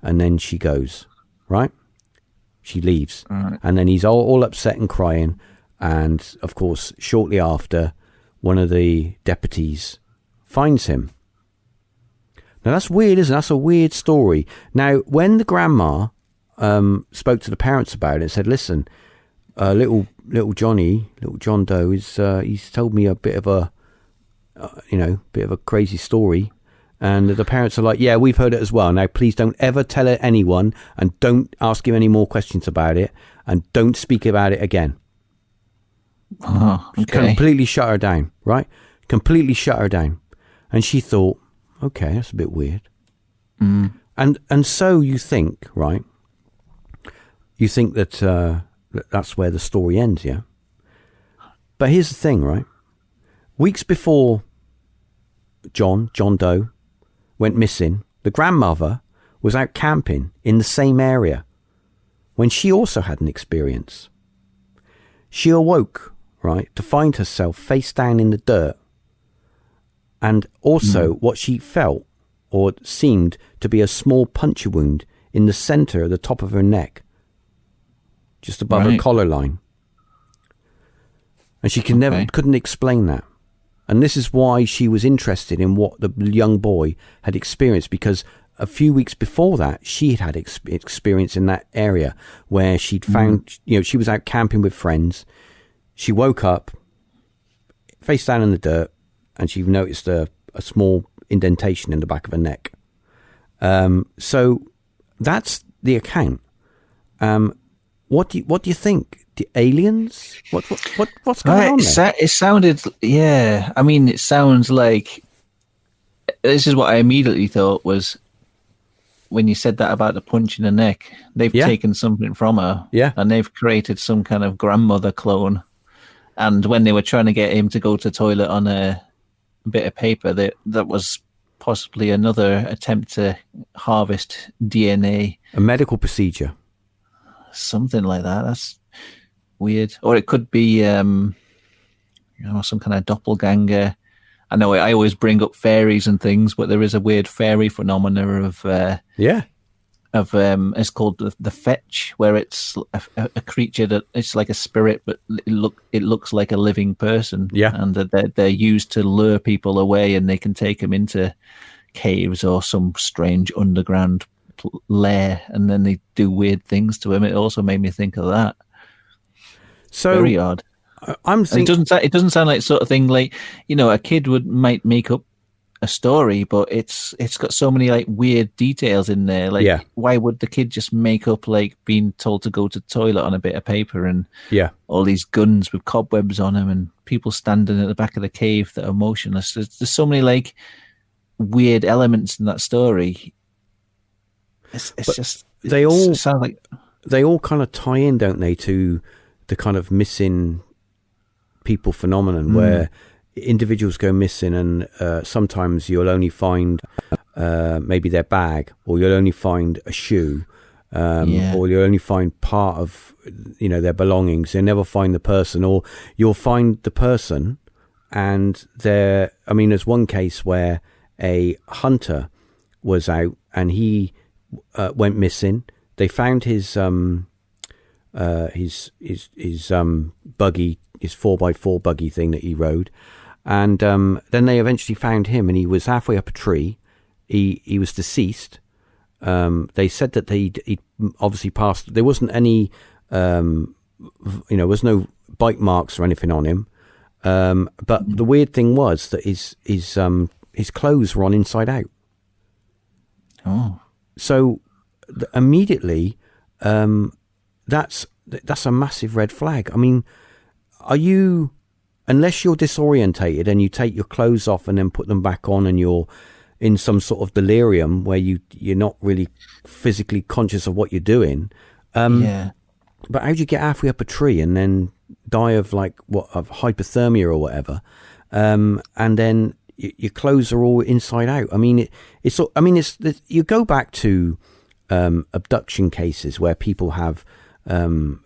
And then she goes, right? She leaves. Right. And then he's all upset and crying. And of course, shortly after, one of the deputies finds him. Now that's weird, isn't it? That's a weird story. Now, when the grandma spoke to the parents about it and said, listen, little John Doe, he's told me a bit of a crazy story. And the parents are like, yeah, we've heard it as well. Now, please don't ever tell it anyone, and don't ask him any more questions about it, and don't speak about it again. Oh, okay. Completely shut her down, right? Completely shut her down. And she thought, okay, that's a bit weird. And so you think, right? You think that that's where the story ends, yeah? But here's the thing, right? Weeks before John Doe went missing, the grandmother was out camping in the same area when she also had an experience. She awoke, right, to find herself face down in the dirt, and also what she felt or seemed to be a small puncture wound in the center of the top of her neck, just above her collar line. And she couldn't explain that. And this is why she was interested in what the young boy had experienced, because a few weeks before that, she had experience in that area where she'd found, she was out camping with friends. She woke up, face down in the dirt, and she noticed a small indentation in the back of her neck. So that's the account. What do you think? The aliens? What's going on there? It sounded, yeah. I mean, it sounds like, this is what I immediately thought was, when you said that about the punch in the neck, they've taken something from her, and they've created some kind of grandmother clone. And when they were trying to get him to go to the toilet on a bit of paper, that was possibly another attempt to harvest DNA. A medical procedure. Something like that. That's weird. Or it could be, some kind of doppelganger. I know I always bring up fairies and things, but there is a weird fairy phenomena of it's called the fetch, where it's a creature that it's like a spirit, but it looks like a living person. Yeah, and they're used to lure people away, and they can take them into caves or some strange underground lair, and then they do weird things to him. It also made me think of that. So very odd. I'm thinking, it doesn't sound like sort of thing like, a kid might make up a story, but it's got so many like weird details in there. Like, why would the kid just make up like being told to go to the toilet on a bit of paper, and all these guns with cobwebs on them, and people standing at the back of the cave that are motionless? There's so many like weird elements in that story. It's just they all sound like they all kind of tie in, don't they, to the kind of missing people phenomenon where individuals go missing, and sometimes you'll only find maybe their bag, or you'll only find a shoe, or you'll only find part of their belongings. You'll never find the person, or you'll find the person and there's one case where a hunter was out and he went missing. They found his buggy, his 4x4 buggy thing that he rode. And then they eventually found him, and he was halfway up a tree. He was deceased. They said that he obviously passed. There wasn't any, was no bite marks or anything on him. But the weird thing was that his clothes were on inside out. Oh, so immediately, that's a massive red flag. I mean, unless you're disorientated and you take your clothes off and then put them back on, and you're in some sort of delirium where you're not really physically conscious of what you're doing. But how do you get halfway up a tree and then die of of hypothermia or whatever? And then your clothes are all inside out. I mean, you go back to abduction cases where people have an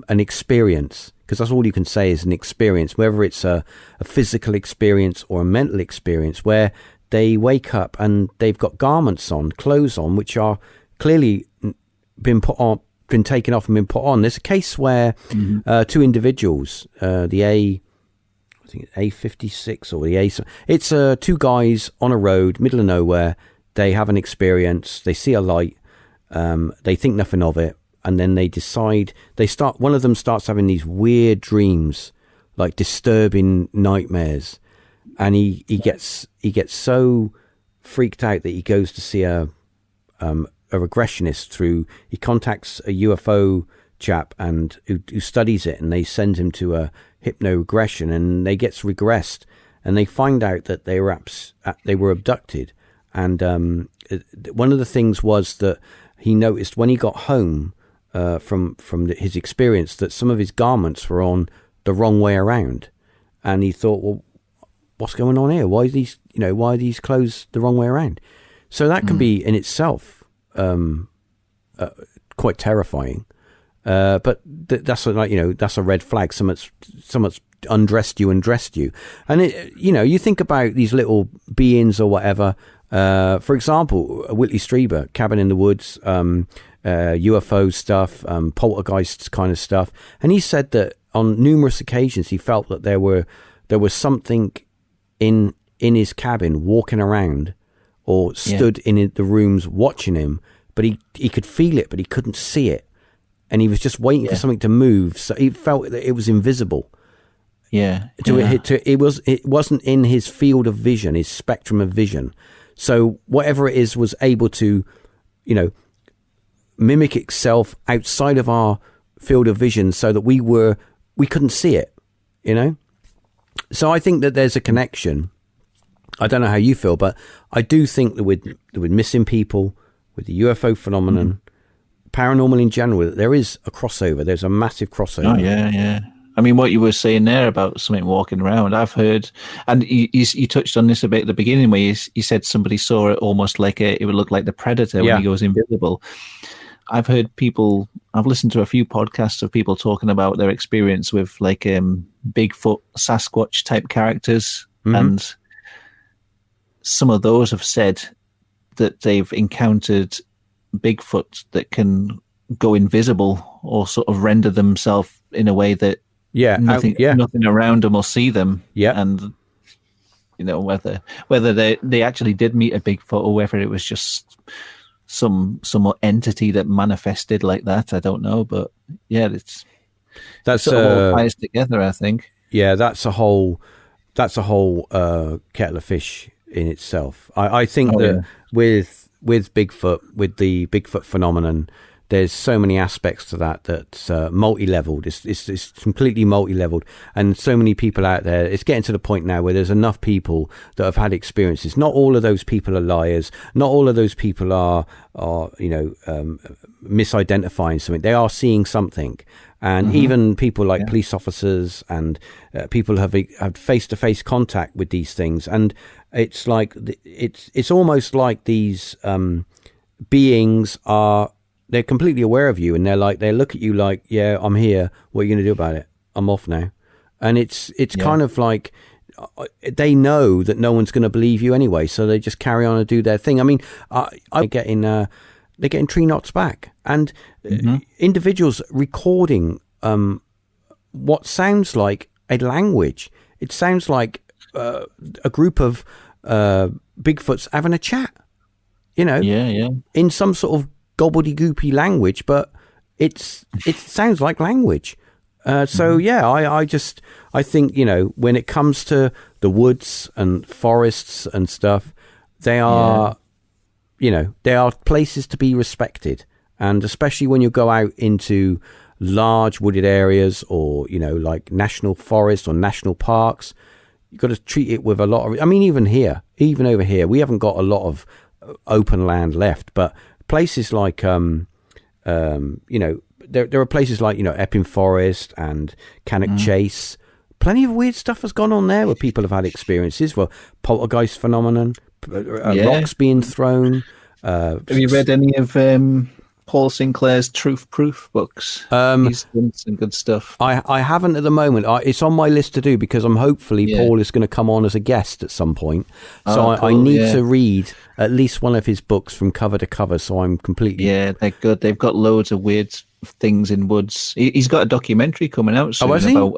experience, because that's all you can say is an experience, whether it's a physical experience or a mental experience, where they wake up and they've got clothes on, which are clearly been taken off and been put on. There's a case where two individuals, I think it's A56 or the A, it's two guys on a road, middle of nowhere. They have an experience, they see a light, they think nothing of it, and then they decide, one of them starts having these weird dreams, like disturbing nightmares, and he gets so freaked out that he goes to see a regressionist. He contacts a UFO chap and who studies it, and they send him to a hypno-regression, and they gets regressed, and they find out that they were abducted. And one of the things was that he noticed when he got home from his experience that some of his garments were on the wrong way around, and he thought, well, what's going on here? Why are these clothes the wrong way around? So that can be in itself quite terrifying. But that's a red flag. Someone's undressed you and dressed you, and you think about these little beings or whatever. For example, Whitley Strieber, Cabin in the Woods, UFO stuff, poltergeist kind of stuff, and he said that on numerous occasions he felt that there was something in his cabin walking around, or stood in the rooms watching him, but he could feel it, but he couldn't see it, and he was just waiting for something to move. So he felt that it was invisible. It wasn't in his field of vision, his spectrum of vision. So whatever it is was able to, mimic itself outside of our field of vision, so that we couldn't see it, So I think that there's a connection. I don't know how you feel, but I do think that with missing people, with the UFO phenomenon, paranormal in general, that there is a crossover. There's a massive crossover. Oh yeah. I mean, what you were saying there about something walking around, I've heard, and you touched on this a bit at the beginning, where you said somebody saw it almost like it would look like the Predator when he goes invisible. I've listened to a few podcasts of people talking about their experience with like Bigfoot, Sasquatch type characters, and some of those have said that they've encountered Bigfoot that can go invisible or sort of render themselves in a way that nothing around them will see them. And whether they actually did meet a Bigfoot, or whether it was just some entity that manifested like that, I don't know. But that's sort of all ties together, I think. That's a whole that's a whole kettle of fish in itself. I think that with Bigfoot, with the Bigfoot phenomenon, there's so many aspects to that's multi-leveled. It's completely multi-leveled, and so many people out there. It's getting to the point now where there's enough people that have had experiences. Not all of those people are liars. Not all of those people are misidentifying something. They are seeing something, and even people like police officers and people have had face-to-face contact with these things, and it's like it's almost like these beings are. They're completely aware of you, and they look at you like, yeah, I'm here. What are you going to do about it? I'm off now. And it's kind of like they know that no one's going to believe you anyway, so they just carry on and do their thing. I mean, they're getting tree knots back, and individuals recording what sounds like a language. It sounds like a group of Bigfoots having a chat, in some sort of gobbledygoopy language, but it sounds like language. I think when it comes to the woods and forests and stuff, they are they are places to be respected, and especially when you go out into large wooded areas or like national forests or national parks, you've got to treat it with a lot of. I mean, even over here, we haven't got a lot of open land left, but places like, there are places like, Epping Forest and Cannock Chase. Plenty of weird stuff has gone on there where people have had experiences. Well, poltergeist phenomenon, rocks being thrown. Have you read any of Paul Sinclair's Truth Proof books? He's done some good stuff. I haven't at the moment. It's on my list to do because I'm hopefully Paul is going to come on as a guest at some point. So I need to read at least one of his books from cover to cover. So I'm completely... Yeah, they're good. They've got loads of weird things in woods. He's got a documentary coming out soon about...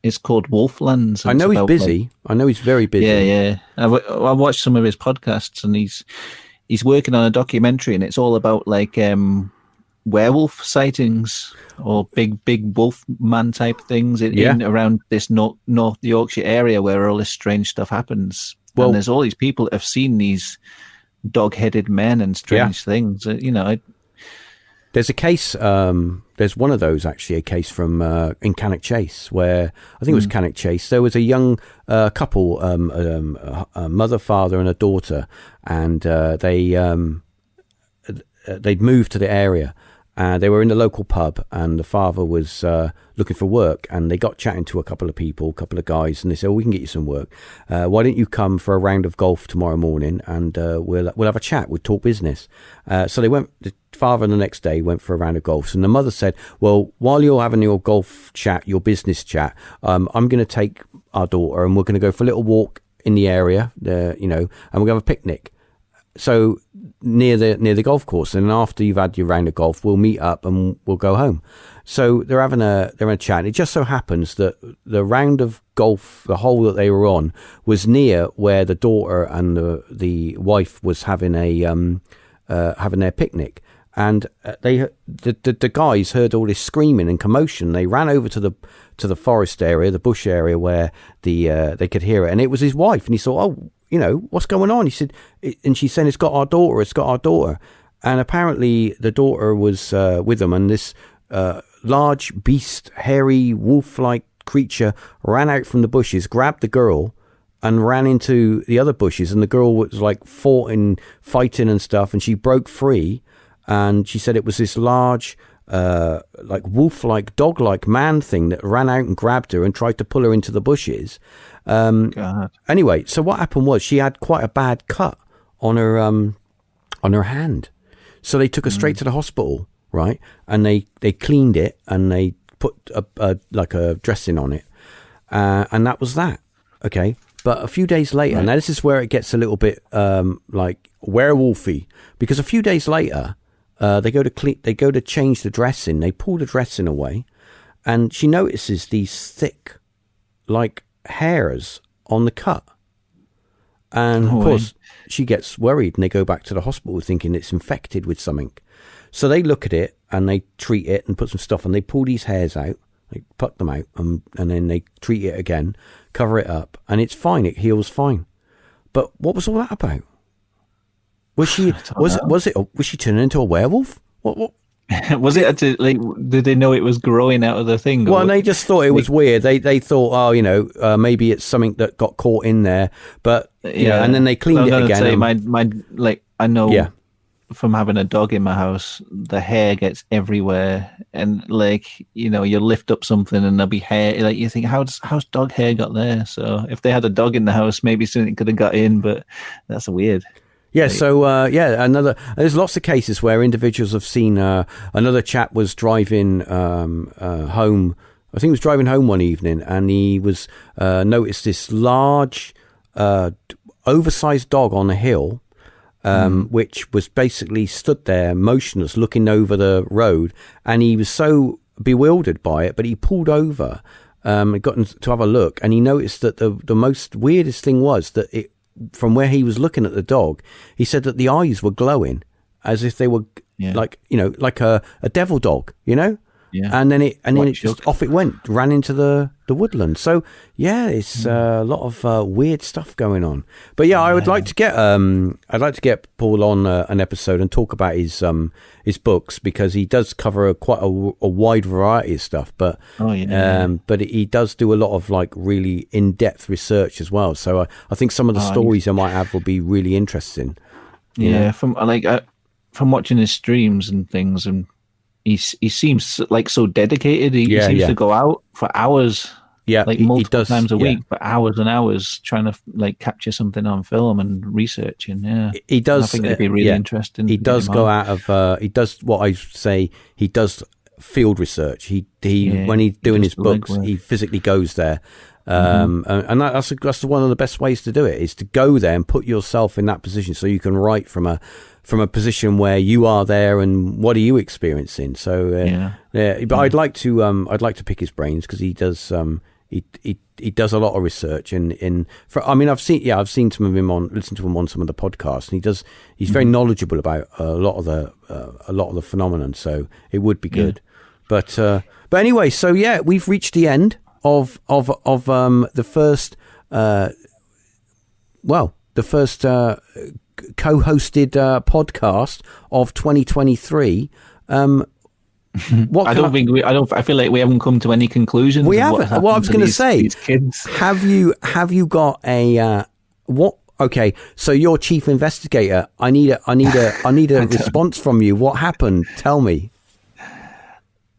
it's called Wolflands. I know he's busy. I know he's very busy. Yeah. I watched some of his podcasts, and he's working on a documentary, and it's all about like werewolf sightings or big wolf man type things in around this North Yorkshire area where all this strange stuff happens. Well, and there's all these people that have seen these dog-headed men and strange things. There's a case. There's one of those actually. A case from in Cannock Chase, where I think it was Cannock Chase. There was a young couple, a mother, father, and a daughter, and they'd moved to the area. They were in the local pub, and the father was looking for work, and they got chatting to a couple of people, a couple of guys, and they said, "Oh, we can get you some work. Why don't you come for a round of golf tomorrow morning, and we'll have a chat. We'll talk business." So they went. The father the next day went for a round of golf, and the mother said, "Well, while you're having your golf chat, your business chat, I'm going to take our daughter, and we're going to go for a little walk in the area, and we're going to have a picnic." So near the golf course, and after you've had your round of golf, we'll meet up and we'll go home. So they're having a chat. And it just so happens that the round of golf, the hole that they were on, was near where the daughter and the wife was having having their picnic. And the guys heard all this screaming and commotion. They ran over to the forest area, the bush area where they could hear it, and it was his wife. And he thought, "Oh, what's going on?" He said, and she's saying, "It's got our daughter." And apparently the daughter was with them, and this large beast, hairy wolf-like creature ran out from the bushes, grabbed the girl, and ran into the other bushes. And the girl was like fighting and stuff, and she broke free. And she said it was this large, like wolf-like, dog-like man thing that ran out and grabbed her and tried to pull her into the bushes. Anyway, so what happened was she had quite a bad cut on her hand. So they took her straight to the hospital, right? And they cleaned it and they put a dressing on it. And that was that. Okay. But a few days later, now this is where it gets a little bit like werewolfy, because a few days later, they go to change the dressing. They pull the dressing away, and she notices these thick, like hairs on the cut. And of course, she gets worried, and they go back to the hospital thinking it's infected with something. So they look at it and they treat it and put some stuff, and they pull these hairs out, They pluck them out, and then they treat it again, cover it up, and it's fine. It heals fine. But what was all that about? Was she was she turning into a werewolf? What? Was it actually, like, did they know it was growing out of the thing? Well, they just thought it was weird. They thought, oh, maybe it's something that got caught in there. But yeah, and then they cleaned it again. Say, my I know from having a dog in my house, the hair gets everywhere, and you lift up something and there'll be hair. Like, you think, how's dog hair got there? So if they had a dog in the house, maybe something could have got in. But that's weird. Yeah, so there's lots of cases where individuals have seen another chap was driving home. I think he was driving home one evening, and he was noticed this large, oversized dog on a hill, which was basically stood there motionless, looking over the road, and he was so bewildered by it, but he pulled over, got to have a look, and he noticed that the most weirdest thing was that it. From where he was looking at the dog, he said that the eyes were glowing as if they were like a devil dog, and then it just off it went, ran into the woodland. So it's a lot of weird stuff going on. But I'd like to get Paul on an episode and talk about his books, because he does cover quite a wide variety of stuff. But but he does do a lot of really in-depth research as well. So I think some of the stories I might have will be really interesting. Yeah, from watching his streams and things, and he seems like so dedicated. He seems to go out for hours. Yeah, multiple times a week, for hours and hours, trying to capture something on film and researching. Yeah, he does. I think it'd be really interesting. He does go out of. He does what I say. He does field research. He when he's doing his books, he physically goes there. And that's one of the best ways to do it, is to go there and put yourself in that position, so you can write from a position where you are there and what are you experiencing. So but I'd like to pick his brains, because he does he does a lot of research I've seen some of him listened to him on some of the podcasts, and he's very knowledgeable about a lot of the phenomenon, so it would be good. But anyway, so we've reached the end of the first co-hosted podcast of 2023. I feel like we haven't come to any conclusions. We haven't. Well, I was going to say, these kids. Have you got a what? Okay, so you're chief investigator. I need a response from you. What happened? Tell me.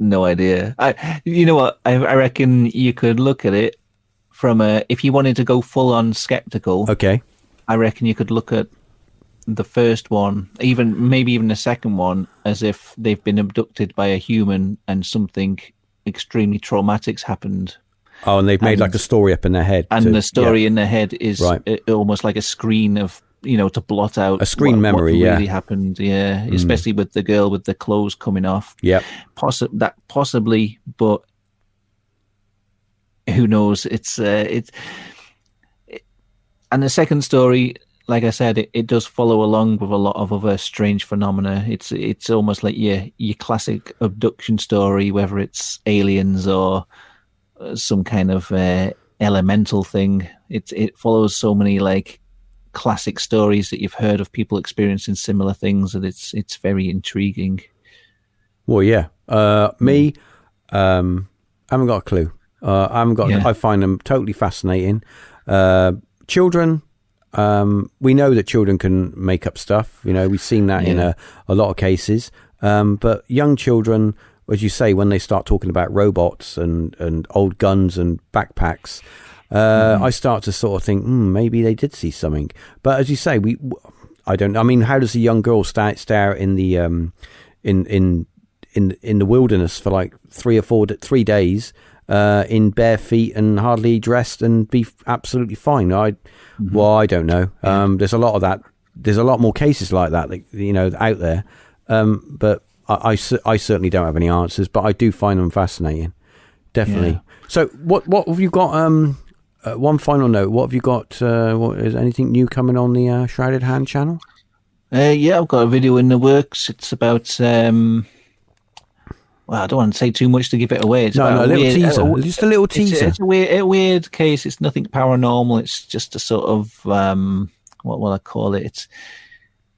No idea. You know what? I reckon you could look at it from if you wanted to go full on skeptical. Okay. I reckon you could look at the first one, maybe even the second one, as if they've been abducted by a human and something extremely traumatic's happened. Oh, and they've made like a story up in their head. And the story in their head is almost like a screen of, to blot out a screen memory. What really happened. Yeah, especially with the girl with the clothes coming off. Yeah, possibly, but who knows? It's and the second story, like I said, it does follow along with a lot of other strange phenomena. It's almost like your classic abduction story, whether it's aliens or some kind of elemental thing. It follows so many like classic stories that you've heard of people experiencing similar things, that it's very intriguing. Well, yeah. Me, I haven't got a clue. I find them totally fascinating. Children, we know that children can make up stuff. We've seen that in a lot of cases. But young children, as you say, when they start talking about robots and old guns and backpacks, I start to sort of think, maybe they did see something. But as you say, I don't. I mean, how does a young girl stare in the in the wilderness for like 3 days in bare feet and hardly dressed and be absolutely fine? I don't know. There's a lot of that. There's a lot more cases like that, out there. But I certainly don't have any answers, but I do find them fascinating. Definitely. Yeah. So what have you got? One final note. What have you got? Is anything new coming on the Shrouded Hand channel? I've got a video in the works. It's about well, I don't want to say too much to give it away. It's No, about a little weird, teaser. Just a little teaser. It's a weird case. It's nothing paranormal. It's just a sort of what will I call it?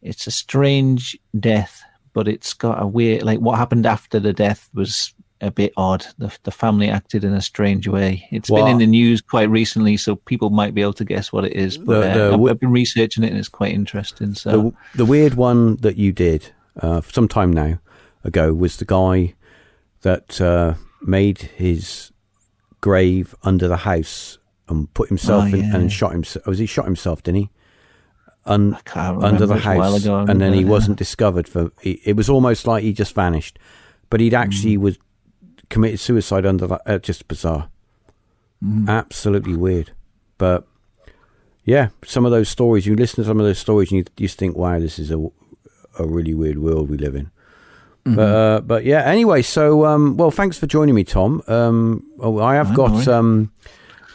It's a strange death, but it's got a weird, like what happened after the death was a bit odd. The family acted in a strange way. It's been in the news quite recently, so people might be able to guess what it is. But I've been researching it, and it's quite interesting. So the weird one that you did some time now ago was the guy that made his grave under the house and put himself in and shot himself. He shot himself, didn't he? Under the house, and then he wasn't discovered for. It was almost like he just vanished, but he'd actually was committed suicide under that. Just bizarre, absolutely weird. But yeah, some of those stories. You listen to some of those stories, and you just think, "Wow, this is a really weird world we live in." But yeah. Anyway, so well, thanks for joining me, Tom. I have got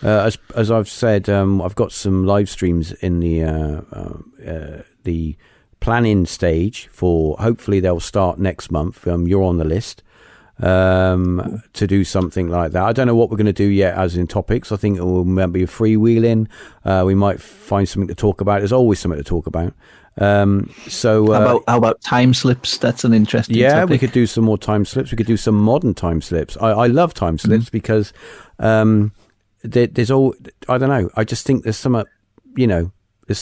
as I've said, I've got some live streams in the planning stage for. Hopefully, they'll start next month. You're on the list to do something like that. I don't know what we're going to do yet, as in topics. I think it will maybe a freewheeling. We might find something to talk about. There's always something to talk about. So how about time slips? That's an interesting topic. We could do some more time slips. We could do some modern time slips. I love time slips because there's all, I don't know, I just think there's some there's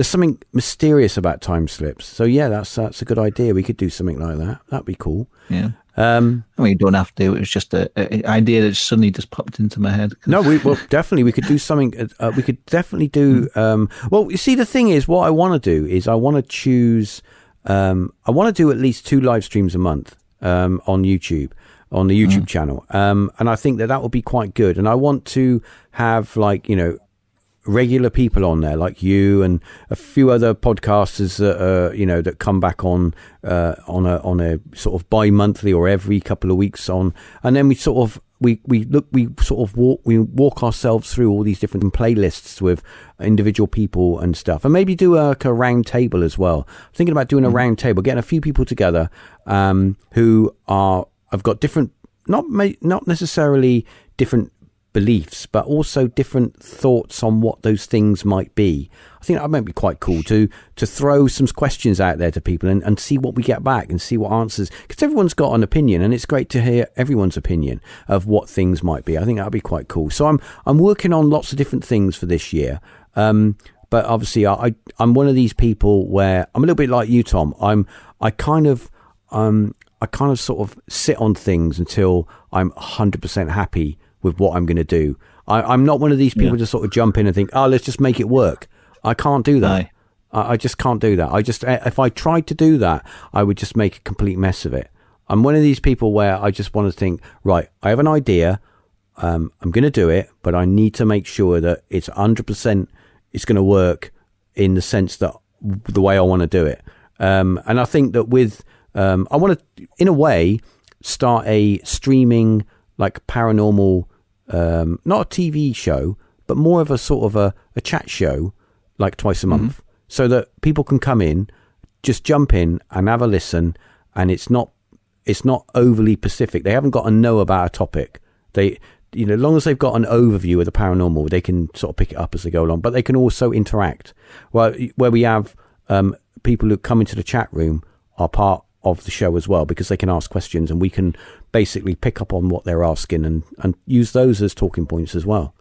something mysterious about time slips. So yeah, that's a good idea. We could do something like that. That'd be cool. Yeah. I mean, you don't have to. It was just an idea that suddenly just popped into my head. No, we could do something. We could definitely do. Well, you see, the thing is, what I want to do is I want to choose. I want to do at least 2 live streams a month on YouTube, on the YouTube channel, and I think that would be quite good. And I want to have regular people on there like you and a few other podcasters that that come back on a sort of bi-monthly or every couple of weeks on, and then we walk ourselves through all these different playlists with individual people and stuff, and maybe do a round table as well. I'm thinking about doing a round table, getting a few people together who have got different, not necessarily different beliefs, but also different thoughts on what those things might be. I think that might be quite cool to throw some questions out there to people and see what we get back and see what answers, because everyone's got an opinion, and it's great to hear everyone's opinion of what things might be. I think that'd be quite cool. So I'm working on lots of different things for this year. But obviously I'm one of these people where I'm a little bit like you, Tom. I kind of sort of sit on things until I'm 100% happy with what I'm going to do. I'm not one of these people to sort of jump in and think, let's just make it work. I can't do that. I just can't do that. If I tried to do that, I would just make a complete mess of it. I'm one of these people where I just want to think, right, I have an idea. I'm going to do it, but I need to make sure that it's 100%, it's going to work in the sense that the way I want to do it. And I think that with, I want to, in a way, start a streaming, like paranormal, not a TV show, but more of a sort of a chat show, like twice a month, so that people can come in, just jump in and have a listen, and it's not overly specific. They haven't got to know about a topic. As long as they've got an overview of the paranormal, they can sort of pick it up as they go along, but they can also interact. Well, where we have people who come into the chat room are part of the show as well, because they can ask questions and we can basically pick up on what they're asking and use those as talking points as well.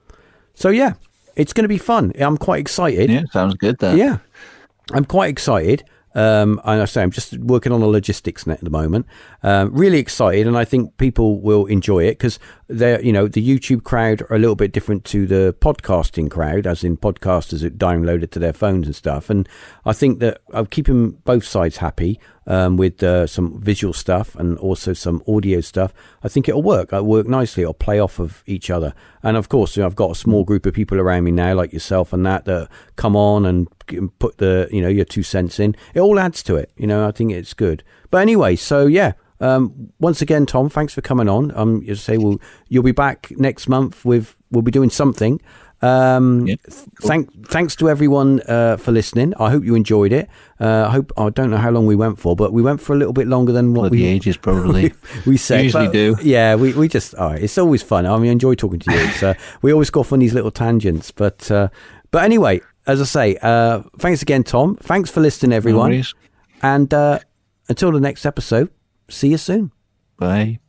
So yeah, it's going to be fun. I'm quite excited. Yeah, sounds good though. Yeah, I'm quite excited. And I say I'm just working on a logistics net at the moment. Really excited, and I think people will enjoy it because they're, the YouTube crowd are a little bit different to the podcasting crowd, as in podcasters that download it to their phones and stuff. And I think that I'm keeping both sides happy with some visual stuff and also some audio stuff. I think it'll work. It'll work nicely. It'll play off of each other. And of course, I've got a small group of people around me now, like yourself and that come on and put the, your 2 cents in. It all adds to it. I think it's good. But anyway, so yeah. Once again, Tom, thanks for coming on. As I say, you'll be back next month we'll be doing something. Thanks to everyone for listening. I hope you enjoyed it. I don't know how long we went for, but we went for a little bit longer than what the ages probably we said. Usually do. Yeah, we just it's always fun. I mean, I enjoy talking to you. So we always go off on these little tangents. But anyway, as I say, thanks again, Tom. Thanks for listening, everyone. No worries. And until the next episode, see you soon. Bye.